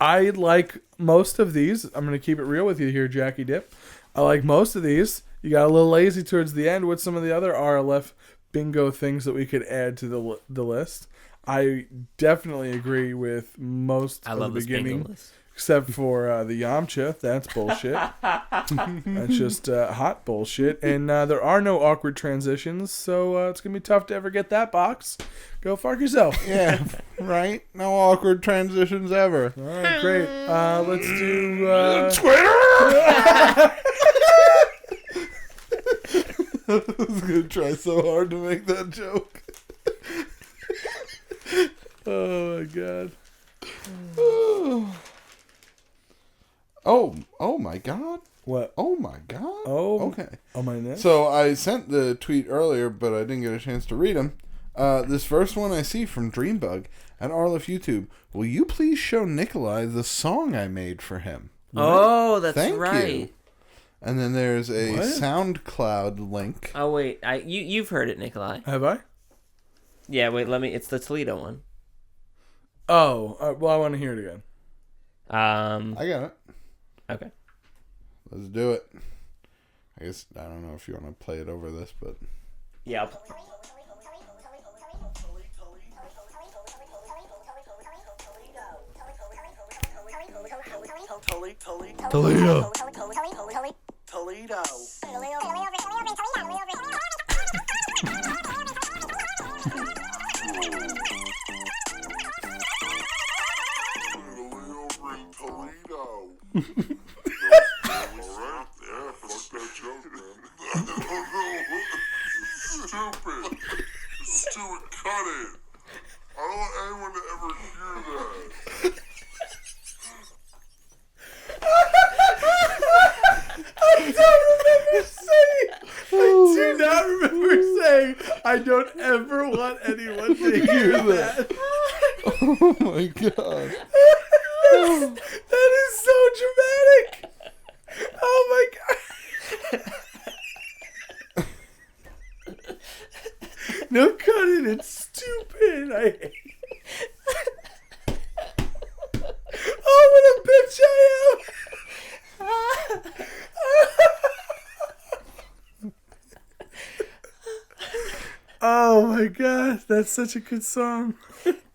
I like most of these. I'm going to keep it real with you here, Jackie Dip. I like most of these. You got a little lazy towards the end. What's some of the other RLF bingo things that we could add to the list? I definitely agree with most of the beginning. Except for the Yamcha. That's bullshit. That's just hot bullshit. And there are no awkward transitions, so it's going to be tough to ever get that box. Go fuck yourself. Yeah, right? No awkward transitions ever. All right, great. Let's do... Twitter! I was going to try so hard to make that joke. Oh, my God. Oh my God. What? Oh my God. Oh. Okay. Oh, my neck? So I sent the tweet earlier, but I didn't get a chance to read them. This first one I see from Dreambug at RLF YouTube. Will you please show Nicholi the song I made for him? Oh, that's Thank right. you. And then there's a SoundCloud link. Oh wait, you've heard it, Nicholi. Have I? Yeah, wait. It's the Toledo one. Oh, well, I want to hear it again. I got it. Okay. Let's do it. I guess I don't know if you want to play it over this, but Yeah. Toledo. Stupid, cut it. I don't want anyone to ever hear that. I do not remember saying I don't ever want anyone to hear that. oh my God. That is so dramatic. Oh my God. No, cut it. It's stupid. I hate it. Oh, what a bitch I am. Oh my God, that's such a good song.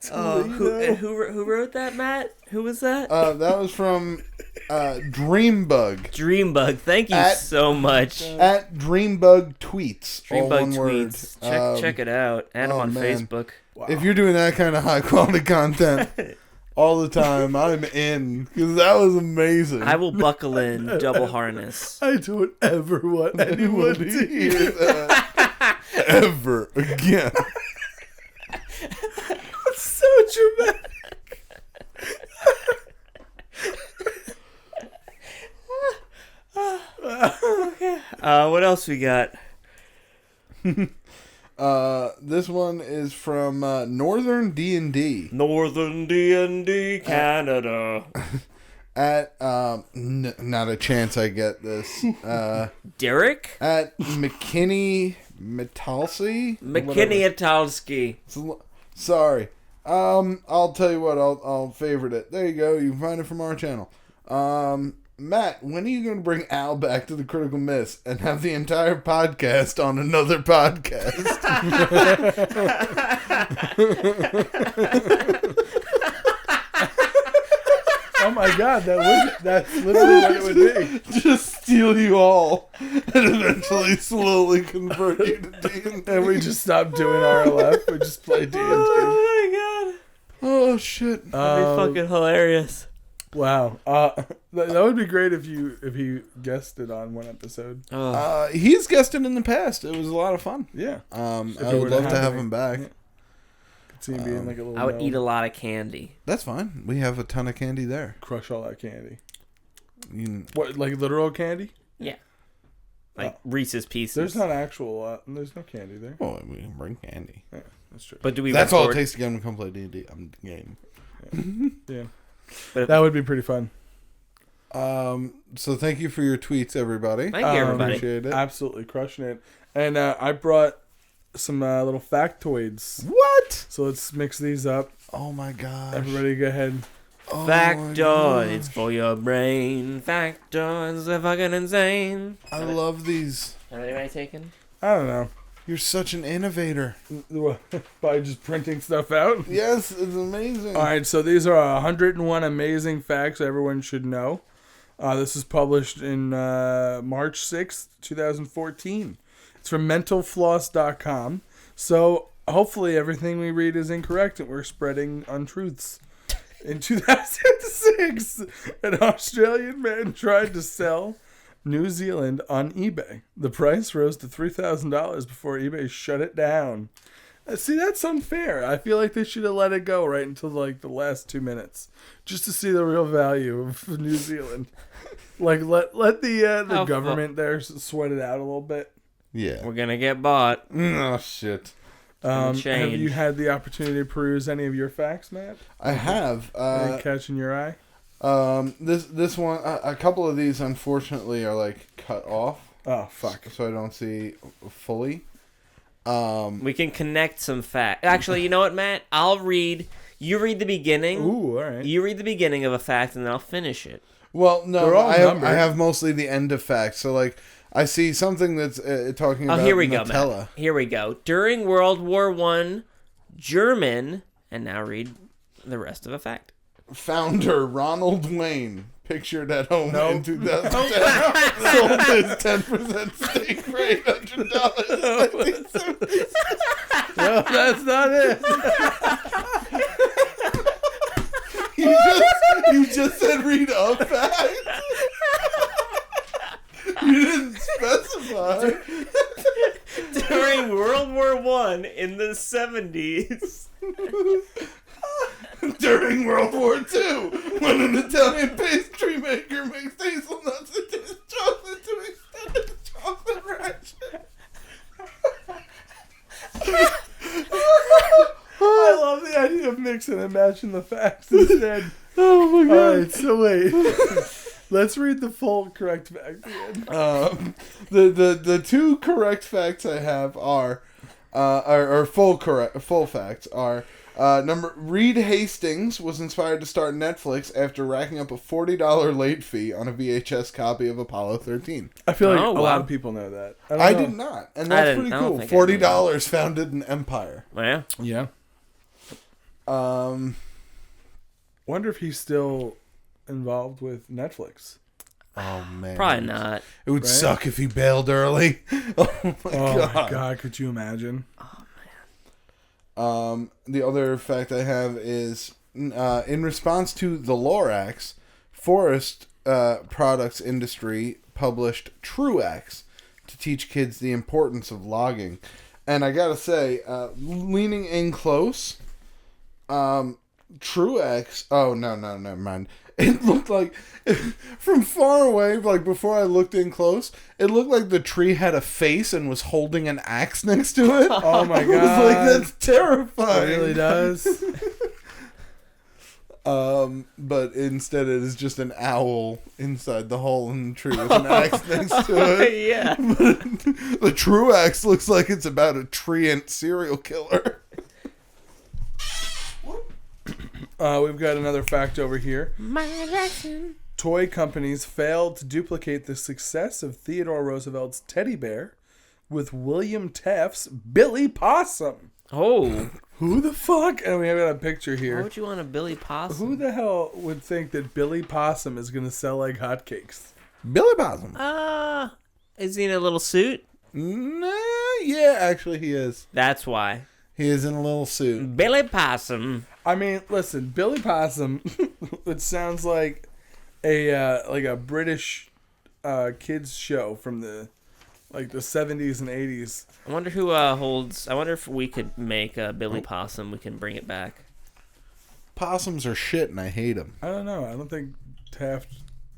Who wrote that, Matt? Who was that? That was from Dreambug. Dreambug. Thank you so much. At Dreambug Tweets. all one Dreambug word. Tweets. Check it out. Add him on man. Facebook. Wow. If you're doing that kind of high quality content all the time, I'm in, because that was amazing. I will buckle in double harness. I don't ever want anyone to hear that ever again. It's so dramatic. else we got? This one is from Northern D&D. Northern D&D, Canada. At not a chance I get this. Derek? At McKinney Metalsey? McKinney-Atalski. Sorry. I'll tell you what, I'll favorite it. There you go, you can find it from our channel. Matt, when are you going to bring Al back to the Critical Miss and have the entire podcast on another podcast? Oh my god, that's literally what it would be. Just steal you all and eventually slowly convert you to D&D. And we just stop doing RLF. We just play D&D. Oh my god. Oh shit. That'd be fucking hilarious. Wow. That would be great if he guested on one episode. He's guested in the past. It was a lot of fun. Yeah. I would love to have him back. Yeah. Could see him being like a little. I would eat a lot of candy. That's fine. We have a ton of candy there. Crush all that candy. You, What, like literal candy? Yeah. Like Reese's Pieces. There's not actual. There's no candy there. well, we can bring candy. Yeah, that's true. But do we That's all it record? takes to get him to come play D&D. I'm game. Yeah. But That would be pretty fun. So thank you for your tweets, everybody. Thank you, everybody. Appreciate it. Absolutely crushing it. And I brought some little factoids. What? So let's mix these up. Oh my gosh. Everybody go ahead. Oh my Factoids gosh. for your brain. Factoids are fucking insane. I love these. Are anybody taken? I don't know. You're such an innovator. By just printing stuff out. Yes, it's amazing. All right, so these are 101 amazing facts everyone should know. This is published in March 6th, 2014. It's from mentalfloss.com. So hopefully everything we read is incorrect and we're spreading untruths. In 2006, an Australian man tried to sell New Zealand on eBay. The price rose to $3,000 before eBay shut it down. See, that's unfair. I feel like they should have let it go right until like the last 2 minutes, just to see the real value of New Zealand. Like let the government there sweat it out a little bit. Yeah. We're gonna get bought. Oh shit. Have change. you had the opportunity to peruse any of your facts, Matt? I have. Any catching your eye? This one, a couple of these unfortunately are like cut off, Oh fuck! so I don't see fully. We can connect some facts. Actually, you know what, Matt? I'll read. You read the beginning. Ooh, all right. You read the beginning of a fact, and then I'll finish it. Well, no, They're all I numbered. have mostly the end of facts. So like, I see something that's talking about Here we go, Nutella. Matt. Here we go. During World War I, German, and now read the rest of a fact. Founder Ronald Wayne, pictured at home in 2010, sold his 10% stake for $800. No, that's not it. You just said read a fact. You didn't specify. During World War I in the 70s. During World War II, when an Italian pastry maker mixed hazelnuts into his chocolate to extend his chocolate ration. I love the idea of mixing and matching the facts instead. Oh my god. All right, so wait. Let's read the full correct fact again. The two correct facts I have are full facts are Reed Hastings was inspired to start Netflix after racking up a $40 late fee on a VHS copy of Apollo 13. I feel like Oh, a wow. lot of people know that. I don't know. did not, and I that's didn't- pretty I don't cool. think I knew $40 founded an empire. Well, Yeah. Wonder if he's still involved with Netflix. Oh man, probably not. It would Right? suck if he bailed early. Oh my Oh my god, could you imagine? The other fact I have is in response to the Lorax, forest products industry published Truax to teach kids the importance of logging. And I gotta say, leaning in close, Truax. Oh no, never mind. It looked like, from far away, like before I looked in close, it looked like the tree had a face and was holding an axe next to it. Oh my god! I was like, that's terrifying. It really does. But instead it is just an owl inside the hole in the tree with an axe next to it. Yeah. But the true axe looks like it's about a treant serial killer. We've got another fact over here. Michael Jackson. Toy companies failed to duplicate the success of Theodore Roosevelt's teddy bear with William Taft's Billy Possum. Oh. Who the fuck? And we have got a picture Why here. would you want a Billy Possum? Who the hell would think that Billy Possum is going to sell like hotcakes? Billy Possum. Is he in a little suit? Nah, yeah, actually he is. That's why. He is in a little suit. Billy Possum. I mean, listen, Billy Possum, it sounds like a British kids show from the 70s and 80s. I wonder who holds. I wonder if we could make a Billy Possum. We can bring it back. Possums are shit and I hate them. I don't know. I don't think Taft.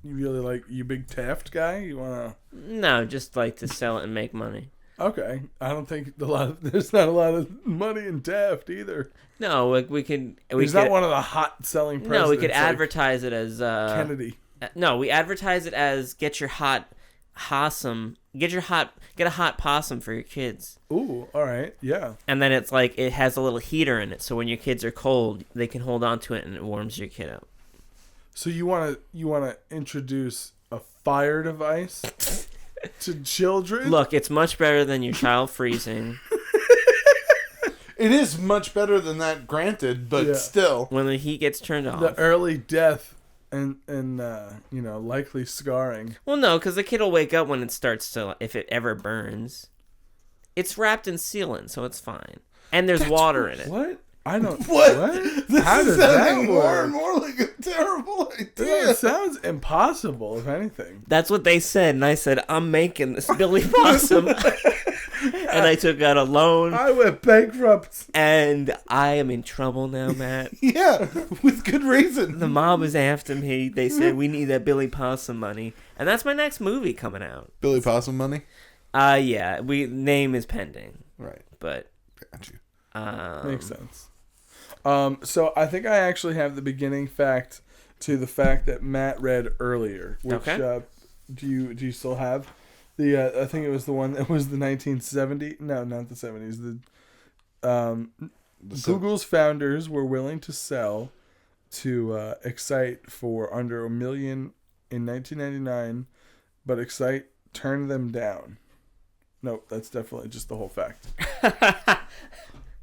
You really like you big Taft guy? You wanna? No, just like to sell it and make money. Okay, I don't think there's not a lot of money in Taft either. No, we could. He's not one of the hot selling presidents. No, we could advertise it as Kennedy. No, we advertise it as get your hot possum. Get a hot possum for your kids. Ooh, all right, yeah. And then it's like it has a little heater in it, so when your kids are cold, they can hold on to it and it warms your kid up. So you wanna introduce a fire device to children? Look, it's much better than your child freezing. It is much better than that, granted, but still. When the heat gets turned off. The early death and likely scarring. Well, no, because the kid will wake up when it starts to, if it ever burns. It's wrapped in sealant, so it's fine. And there's water in it. What? I don't. What? This How is does that sounding more work? and more like a terrible idea. It sounds impossible, if anything. That's what they said, and I said, I'm making this Billy Possum. And I took out a loan. I went bankrupt. And I am in trouble now, Matt. Yeah, with good reason. The mob is after me. They said, we need that Billy Possum money. And that's my next movie coming out. Billy Possum money? Yeah. Name is pending. Right. But. Got you. Makes sense. So I think I actually have the beginning fact to the fact that Matt read earlier. Which, okay. Do you still have? I think it was the one that was the 1970. No, not the 70s. Google's founders were willing to sell to Excite for under $1 million in 1999, but Excite turned them down. No, that's definitely just the whole fact.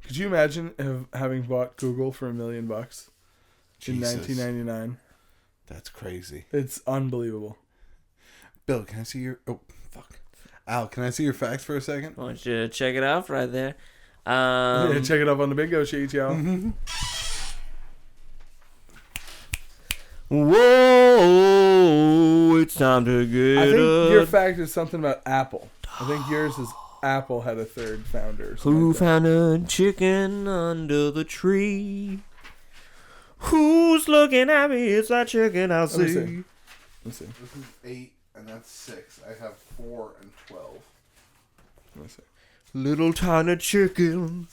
Could you imagine having bought Google for $1 million in 1999? That's crazy. It's unbelievable. Bill, can I see your... Oh, fuck. Al, can I see your facts for a second? Why don't you check it out right there? Yeah, check it up on the bingo sheet, y'all. Mm-hmm. Whoa, it's time to get I think up. your fact is something about Apple. I think yours is Apple had a third founder. Who like found a chicken under the tree? Who's looking at me? It's that chicken I Let me see. see. Let's see. This is 8, and that's 6. I have 4 and 12. Let me see. Little tiny chicken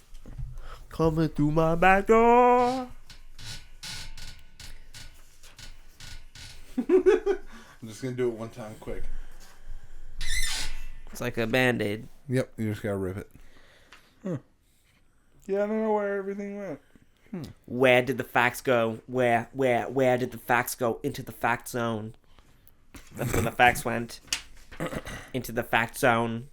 coming through my back door. I'm just going to do it one time quick. It's like a Band-Aid. Yep, you just got to rip it. Yeah, I don't know where everything went. Where did the facts go? Where did the facts go? Into the fact zone. That's where the facts went. Into the fact zone.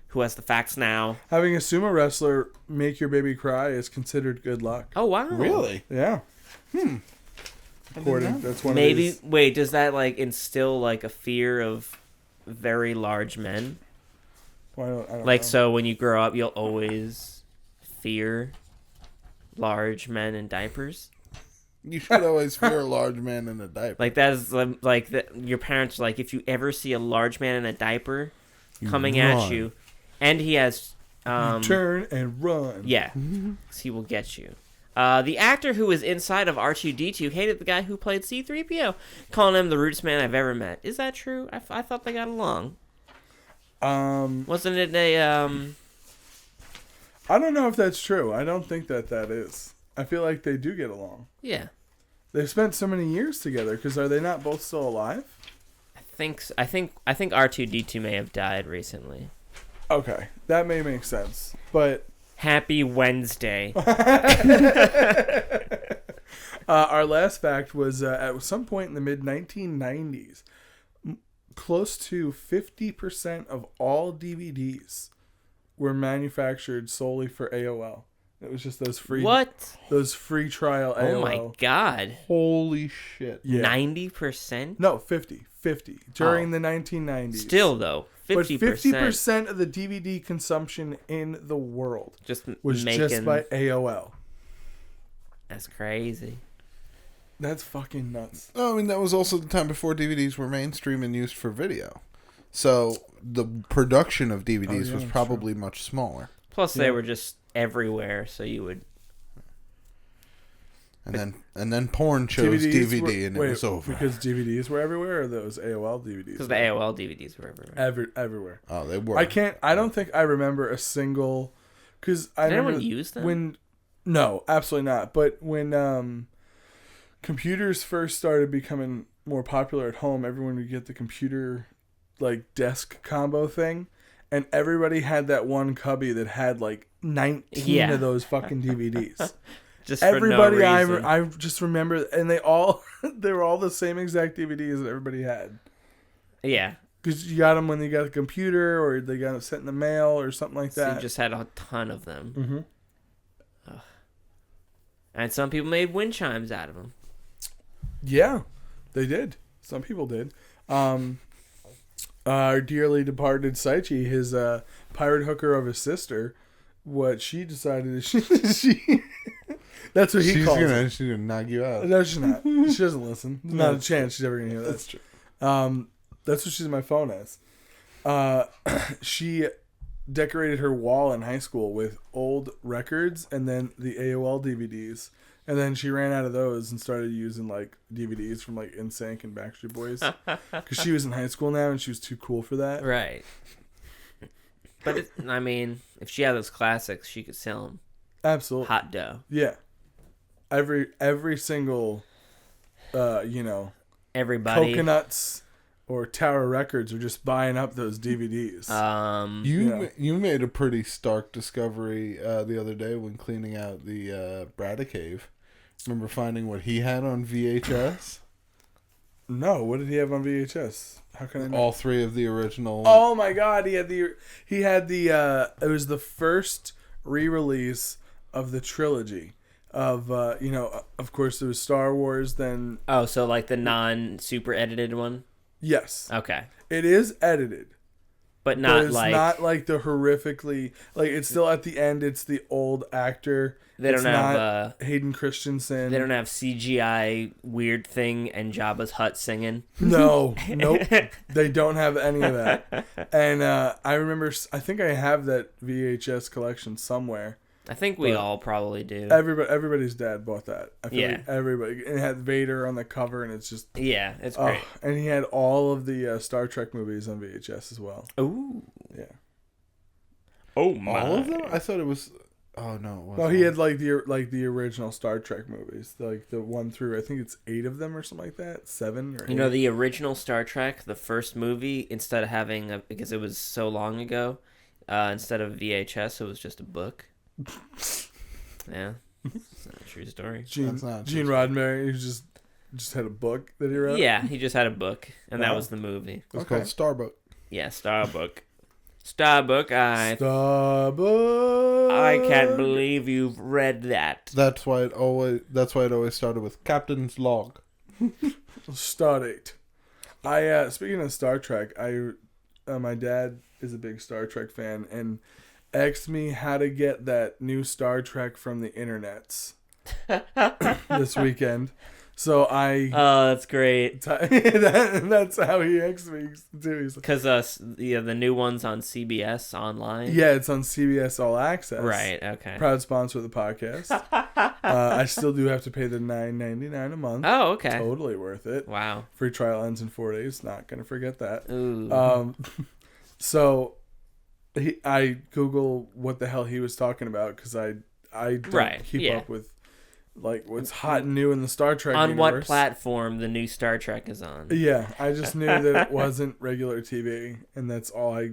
Who has the facts now? Having a sumo wrestler make your baby cry is considered good luck. Oh, wow. Really? Yeah. According, that's one Maybe, of these. wait, does that like instill like a fear of very large men? I don't Like, know. so when you grow up, you'll always fear large men in diapers? You should always fear a large man in a diaper. Like, that's like your parents, like, if you ever see a large man in a diaper coming at run. you, and he has. Turn and run. Yeah, 'cause he will get you. The actor who was inside of R2-D2 hated the guy who played C-3PO, calling him the rudest man I've ever met. Is that true? I thought they got along. Wasn't it a I don't know if that's true. I don't think that is. I feel like they do get along. Yeah. They've spent so many years together. Because are they not both still alive? I think R2-D2 may have died recently. Okay, that may make sense. But Happy Wednesday. Our last fact was at some point in the mid-1990s, close to 50% of all DVDs were manufactured solely for AOL. It was just those free trial AOL. Oh my god. Holy shit. Yeah. 90%? No, 50 during the 1990s. Still though, 50%. But 50% of the DVD consumption in the world was just by AOL. That's crazy. That's fucking nuts. Oh, I mean, that was also the time before DVDs were mainstream and used for video. So the production of DVDs was probably much smaller. Plus, they were just everywhere, so you would. And then porn chose DVD, and it was over. Because DVDs were everywhere, or those AOL DVDs? Because the AOL DVDs were everywhere. Everywhere. Oh, they were. I don't think I remember a single. Because I Did remember anyone use them? No, absolutely not. But when computers first started becoming more popular at home, everyone would get the computer like desk combo thing, and everybody had that one cubby that had like 19 of those fucking DVDs. Just everybody, for no reason. I just remember, and they were all the same exact DVDs that everybody had. Yeah, because you got them when you got a computer, or they got them sent in the mail, or something like that. So you just had a ton of them. Mm-hmm. And some people made wind chimes out of them. Yeah, they did. Some people did. Our dearly departed Saichi, his pirate hooker of his sister, what she decided is she that's what he calls it. She's gonna knock you out. No, she's not. She doesn't listen. There's not a chance she's ever gonna hear that. That's true. That's what she's my phone as. She decorated her wall in high school with old records and then the AOL DVDs. And then she ran out of those and started using like DVDs from like NSYNC and Backstreet Boys. Because she was in high school now and she was too cool for that. Right. But I mean, if she had those classics, she could sell them. Absolutely. Hot dough. Yeah. Every single, everybody. Coconuts or Tower Records are just buying up those DVDs. You made a pretty stark discovery the other day when cleaning out the Bradda Cave. Remember finding what he had on VHS? No, what did he have on VHS? How can I know? All three of the original. Oh my God, he had the it was the first re-release of the trilogy of of course there was Star Wars, then so like the non-super edited one? Yes. Okay. It is edited. But not it's like not like the horrifically it's still at the end it's the old actor. They don't have Hayden Christensen. They don't have CGI weird thing and Jabba's Hutt singing. No, nope. They don't have any of that. And I remember, I think I have that VHS collection somewhere. I think we all probably do. Everybody's dad bought that. I feel like everybody. And it had Vader on the cover, and it's just it's great. And he had all of the Star Trek movies on VHS as well. Ooh, yeah. Oh my! All of them? I thought it was. Oh no! It wasn't. No, he had like the original Star Trek movies, like the 1 through I think it's 8 of them or something like that, 7 or 8. You know, the original Star Trek, the first movie, instead of having because it was so long ago, instead of VHS, it was just a book. Yeah, it's not a true story. Gene Roddenberry, he just had a book that he wrote. Yeah, he just had a book, and that was the movie. It's called Starbuck. Yeah, Starbuck. Starbuck, Starbuck. I can't believe you've read that. That's why it always started with Captain's Log. Stardate. Speaking of Star Trek, my dad is a big Star Trek fan and asked me how to get that new Star Trek from the internets this weekend. So I. Oh, that's great. That's how he speaks too. Because the new one's on CBS online. Yeah, it's on CBS All Access. Right. Okay. Proud sponsor of the podcast. I still do have to pay the $9.99 a month. Oh, okay. Totally worth it. Wow. Free trial ends in 4 days. Not gonna forget that. Ooh. So I Google what the hell he was talking about because I don't keep up with like what's hot and new in the Star Trek on universe. what platform the new Star Trek is on. Yeah, I just knew that it wasn't regular TV, and that's all I.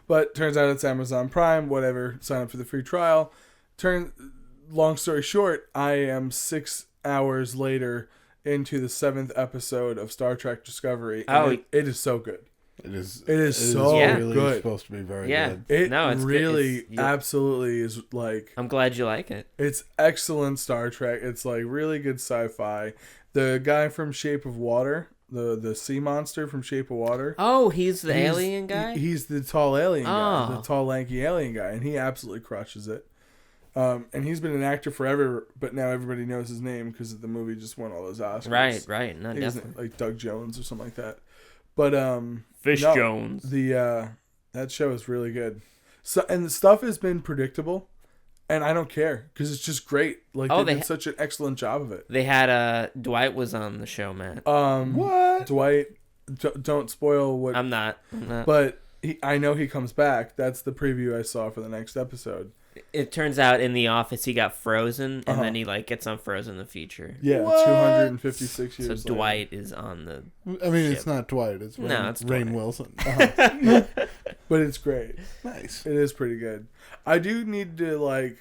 But turns out it's Amazon Prime. Whatever. Sign up for the free trial. Long story short, I am 6 hours later into the 7th episode of Star Trek Discovery. And it is so good. It is so really good. Supposed to be very good. It's really absolutely is like. I'm glad you like it. It's excellent Star Trek. It's like really good sci-fi. The guy from Shape of Water, the sea monster from Shape of Water. Oh, he's the alien guy? He's the tall alien guy, the tall lanky alien guy, and he absolutely crushes it. And he's been an actor forever, but now everybody knows his name because the movie just won all those Oscars. Right. No, definitely. Like Doug Jones or something like that. But Jones. That show is really good. So and the stuff has been predictable, and I don't care because it's just great. Like they did such an excellent job of it. They had Dwight was on the show, man. What? Dwight? Don't spoil what. I'm not. But I know he comes back. That's the preview I saw for the next episode. It turns out in The Office he got frozen, and then he gets unfrozen in the future. Yeah, what? 256 years. So Dwight is on the. I mean, ship. It's not Dwight. It's it's Rainn Wilson. But it's great. Nice. It is pretty good. I do need to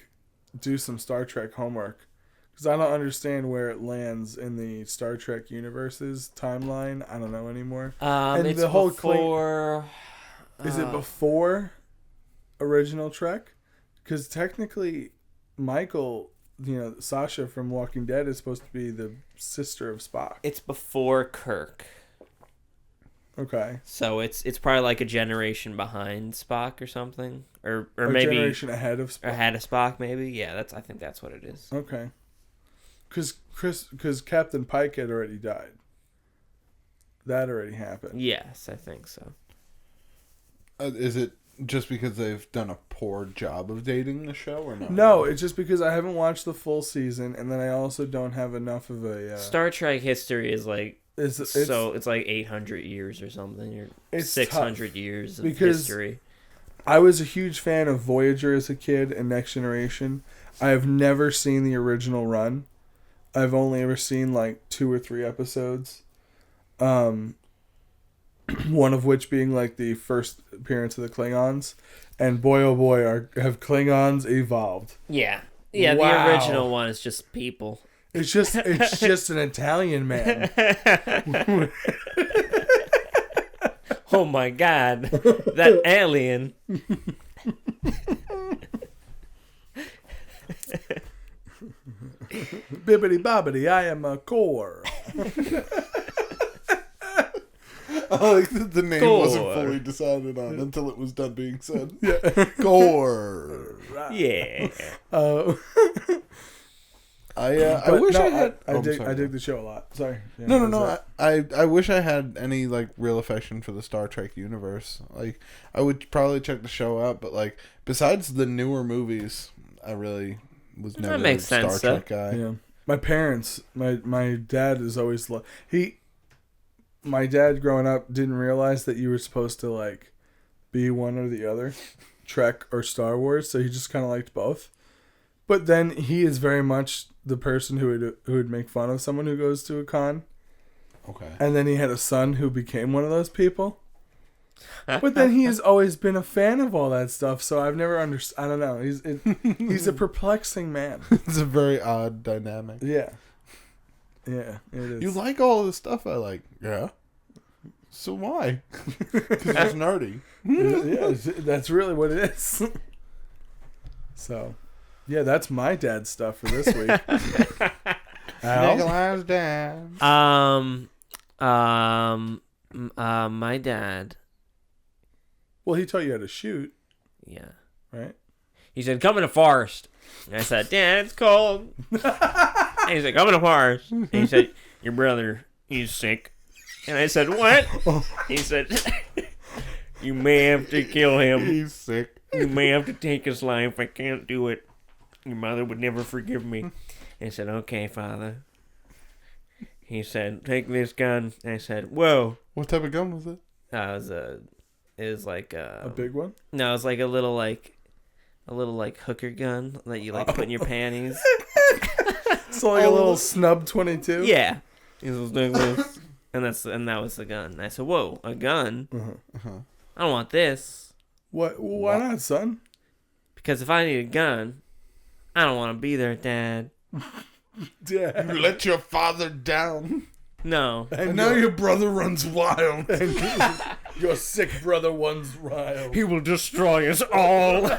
do some Star Trek homework because I don't understand where it lands in the Star Trek universe's timeline. I don't know anymore. And it's the whole before. Is it before original Trek? Because technically, Michael, Sasha from Walking Dead is supposed to be the sister of Spock. It's before Kirk. Okay. So it's probably like a generation behind Spock or something, or maybe a generation ahead of Spock. Ahead of Spock, maybe. Yeah, I think that's what it is. Okay. Because Captain Pike had already died. That already happened. Yes, I think so. Is it just because they've done a poor job of dating the show, or no? No, it's just because I haven't watched the full season, and then I also don't have enough of a... Star Trek history is like... it's like 800 years or something, or 600 years of history. I was a huge fan of Voyager as a kid and Next Generation. I have never seen the original run. I've only ever seen 2 or 3 episodes. One of which being the first appearance of the Klingons, and boy oh boy have Klingons evolved. Yeah. Wow. The original one is just people. It's just an Italian man. Oh my god, that alien. Bibbidi bobbidi, I am a core. The name wasn't fully decided on until it was done being said. Yeah. Gore. Yeah. I wish I had. I dig the show a lot. Sorry. Yeah, no. I wish I had any real affection for the Star Trek universe. I would probably check the show out, but besides the newer movies, I really was never a Star Trek guy. Yeah. My parents, my dad is always my dad growing up didn't realize that you were supposed to be one or the other, Trek or Star Wars, so he just kind of liked both. But then he is very much the person who would make fun of someone who goes to a con. Okay. And then he had a son who became one of those people. But then he has always been a fan of all that stuff, so I've never understood. I don't know. He's a perplexing man. It's a very odd dynamic. Yeah. Yeah, it is. You like all the stuff I like. Yeah. So why? Because it's nerdy. Yeah, that's really what it is. So, yeah, that's my dad's stuff for this week. Nikolai's dad. My dad. Well, he taught you how to shoot. Yeah. Right? He said, "Come in the forest." And I said, "Dad, it's cold." And he said, "Come in the forest." And he said, your brother, he's sick. And I said, what? He said, you may have to kill him. He's sick. You may have to take his life. I can't do it. Your mother would never forgive me. I said, okay, Father. He said, take this gun. I said, whoa. What type of gun was it? It was like A big one? No, it was like a little hooker gun that you like put in your panties. So like a little snub 22? Yeah. It was like this. And that was the gun. And I said, whoa, a gun? I don't want this. What? Why not, son? Because if I need a gun, I don't want to be there, Dad. Dad. You let your father down. No. And now your brother runs wild. Your sick brother runs wild. He will destroy us all.